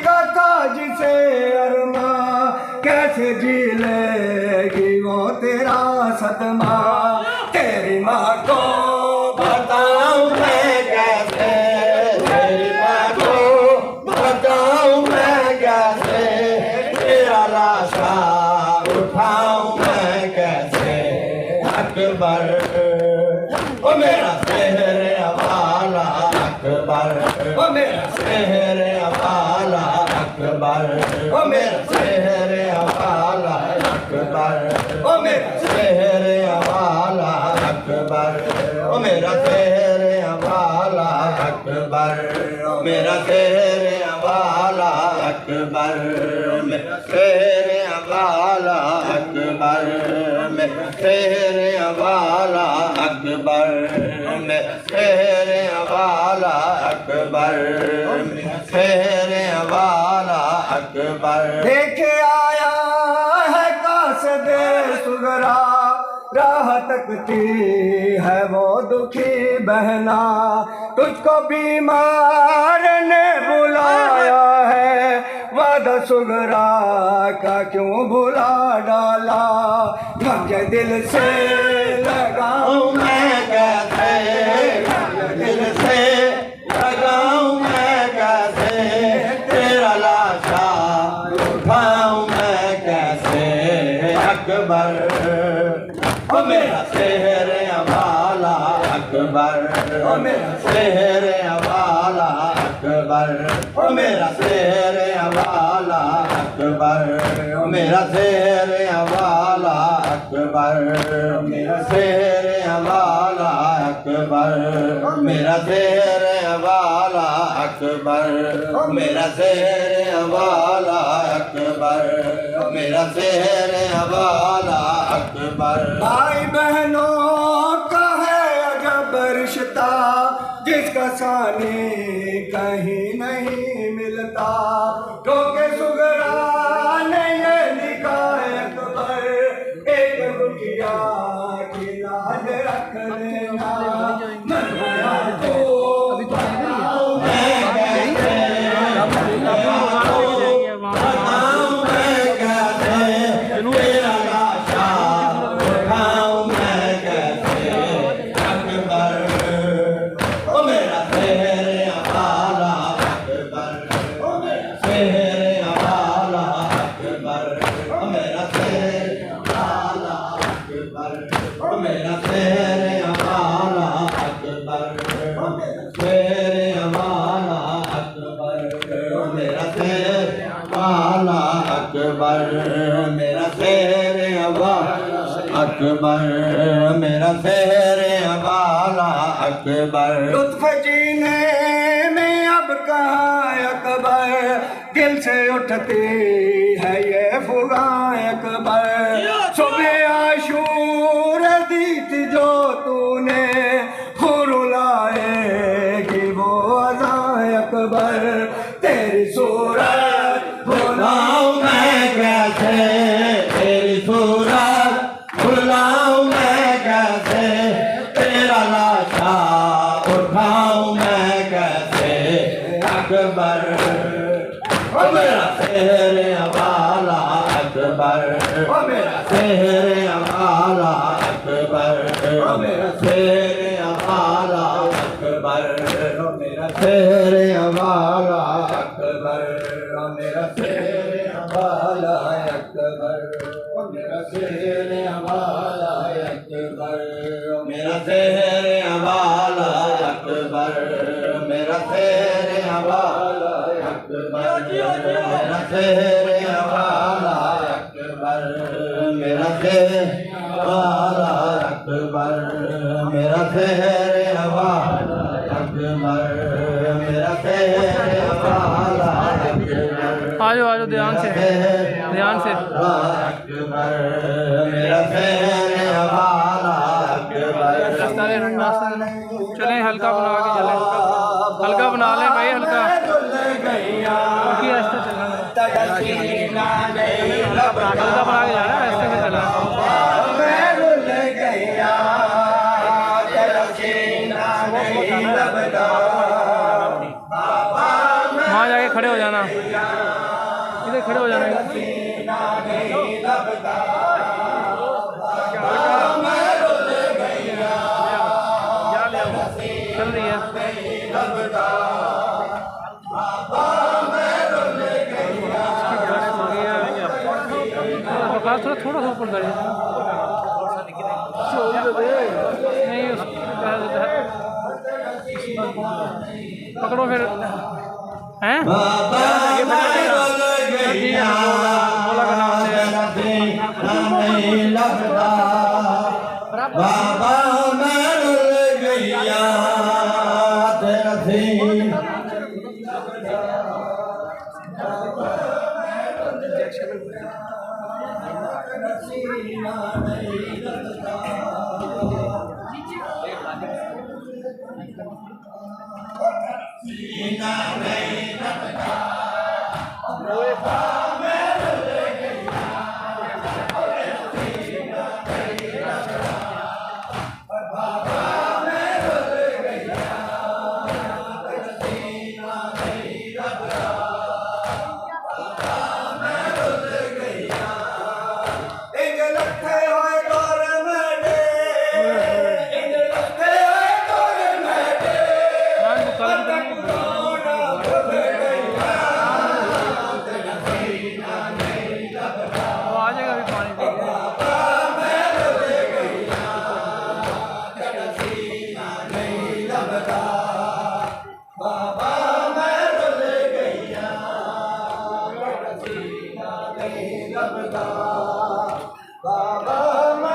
کا تھا جسے ارماں کیسے جی لے گی وہ تیرا صدمہ تیری ماں کو بتاؤں میں کیسے تیری ماں کو بتاؤں میں کیسے تیرا لاشا اٹھاؤں میں کیسے اکبر او میرا شہر والا اکبر او میرا شہر والا اکبر او میرا شہر والا اکبر او میرا شہر والا اکبر او میرا شہر والا اکبر او میرا شہر والا اکبر میرا شہر والا اکبر میرا شہر والا اکبر میرا شہر والا اکبر میرا شہر والا اکبر دیکھے آیا ہے قاصد سغرا راہ تکتی ہے وہ دکھی بہنا تجھ کو بیمار نے بلایا ہے وعدہ سغرا کا کیوں بھلا ڈالا مجھے دل سے لگاؤں میں کیسے دل سے لگاؤں میں کیسے تیرا لاشا اٹھاؤں میں کیسے اکبر او میرا شہر والا اکبر او میرا شہر والا اکبر او میرا شہر والا اکبر او میرا شہر والا اکبر میرا شیر والا اکبر میرا شیر والا اکبر میرا شیر والا اکبر میرا شیر والا اکبر بھائی بہنوں کا ہے عجب رشتہ جس کا ثانی کہیں نہیں ملتا کیونکہ سغرا نے یہ لکھا ہے اکبر ایک دنیا کی لاج رکھ لینا میں گیا تو اکبر میرا شیر والا اکبر لطف جینے میں اب کہاں اکبر دل سے اٹھتی ہے یہ فغاں اکبر صبح عاشور دی تھی جو تو نے رلائے گی وہ اذاں اکبر تیری صورت بھلاؤں میں کیسے تیری صورت بھلاؤں میں کیسے تیرا لاشا اٹھاؤں میں کیسے اکبر میرا شیر والا اکبر میرا شیر والا اکبر میرا شیر والا اکبر میرا شیر والا اکبر میرا شیر والا اکبر میرا شیر والا اکبر میرا شیر والا اکبر میرا شیر والا اکبر میرا شیر والا اکبر میرا شیر والا اکبر میرا شیر والا اکبر میرا شیر والا اکبر آجو دھیان سے اکبر میرا شیر والا اکبر چلیں ہلکا بنا کے چلیں ہلکا بنا لیں بھائی ہلکا ایسے چلنا ہلکا بنا کے جانا ایسے سے چلنا وہاں جا کے کھڑے ہو جانا ادھر کھڑے ہو جانا چل رہی ہے تھوڑا سا اوپر کریے نہیں پکڑو پھر ہیں بابا میں رل گیا تیرا دین بابا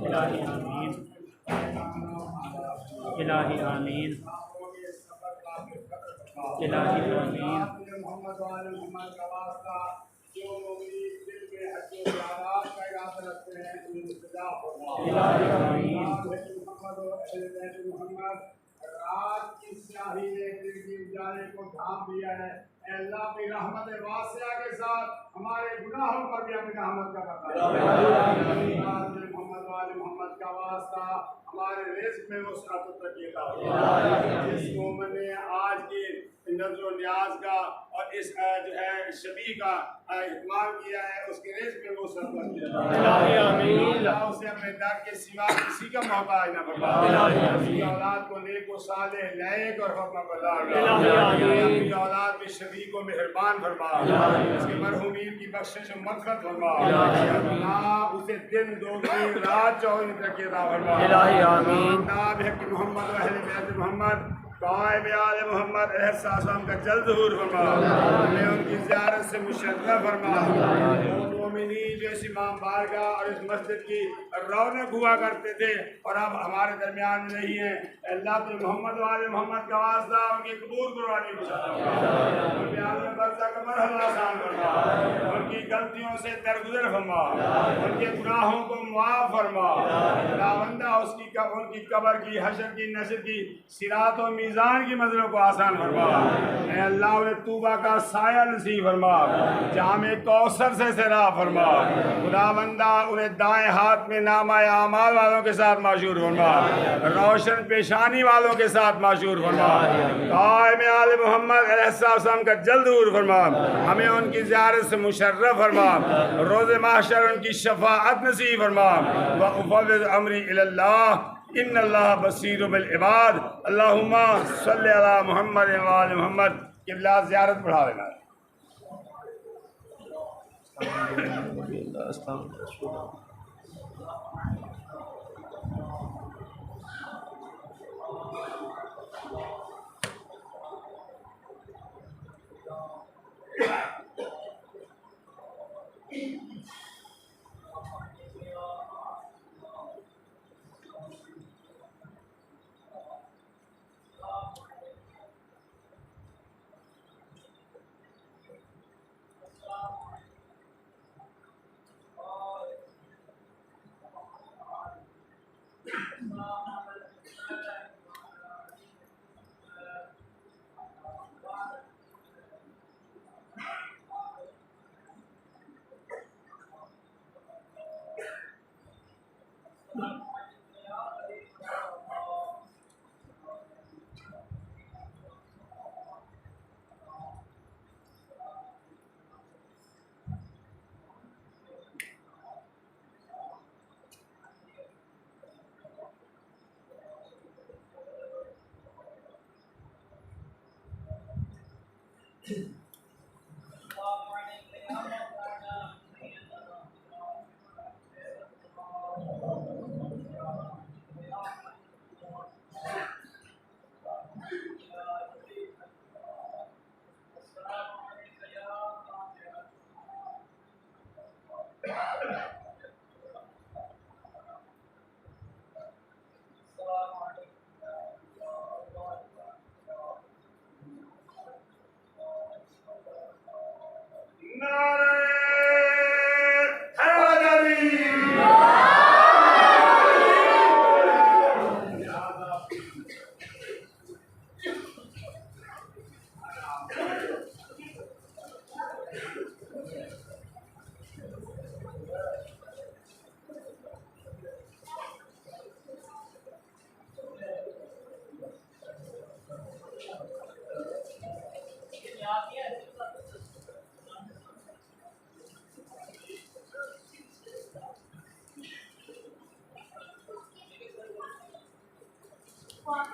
الہی آمین الہی آمین الہی آمین محمد والے محمد کا واسطہ جو مغرب دل میں حج و زیارات کا ارادہ رکھتے ہیں انہیں استجاب فرما الہی آمین محمد و اہل بیت محمد رات کی سیاہی نے دل کی اجالے کو ڈھانپ دیا ہے اے اللہ اپنی رحمت واسعہ کے ساتھ ہمارے گناہوں پر بھی اپنی رحمت کا بتا محمد والے محمد کا واسطہ ہمارے رزق میں وسعت و ترقی عطا فرما جس مومن نے آج کی نظر و نیاز کا اور اس جو ہے شبیہ کا اہتمام کیا ہے اس کے رزق میں وسعت فرما الہی آمین اللہ اسے اپنے در کے سوا کسی کا محتاج نہ فرما اس کی اولاد کو نیک و صالح لائق اور حکم بردار اپنی اولاد میں شفیع کو مہربان فرما اس کے مرحومین کی بخشش و مغفرت فرما اللہ اسے دن دوگنی رات چوگنی ترقی عطا فرما الہی آمین نام ہے کہ محمد و اہل بیت محمد قائم آل محمد علیہ السلام کا جلد ظہور فرما ہمیں ان کی زیارت سے مشرف فرما مومنین جو اس امام بارگاہ اور اس مسجد کی رونق ہوا کرتے تھے اور اب ہمارے درمیان میں نہیں ہیں اللہ تو محمد والے محمد کا واسطہ ان کی قبور قربانی کو ان کے عالم برزہ کا مرحلہ آسان فرما ان کی غلطیوں سے درگزر فرما ان کے گناہوں کو معاف فرما خداوندہ ان کی قبر کی حشر کی نشر کی صراط و میزان کی منزلوں کو آسان فرما اے اللہ انہیں توبہ کا سایہ نصیب فرما جام کوثر سے سیراب فرما خداوندہ انہیں دائیں ہاتھ میں نامہ اعمال والوں کے ساتھ معشور فرما روشن پیشانی والوں کے ساتھ معشور فرما قائم آل محمد علیہ السلام کا جلد ظہور فرما ہمیں ان کی زیارت سے مشرف فرما روز محشر ان کی شفاعت نصیب فرما وافوض امری الی اللہ ان اللہ بصیر بالعباد اللہم صلی علی محمد و آل محمد قبلہ زیارت بڑھا لینا Wow.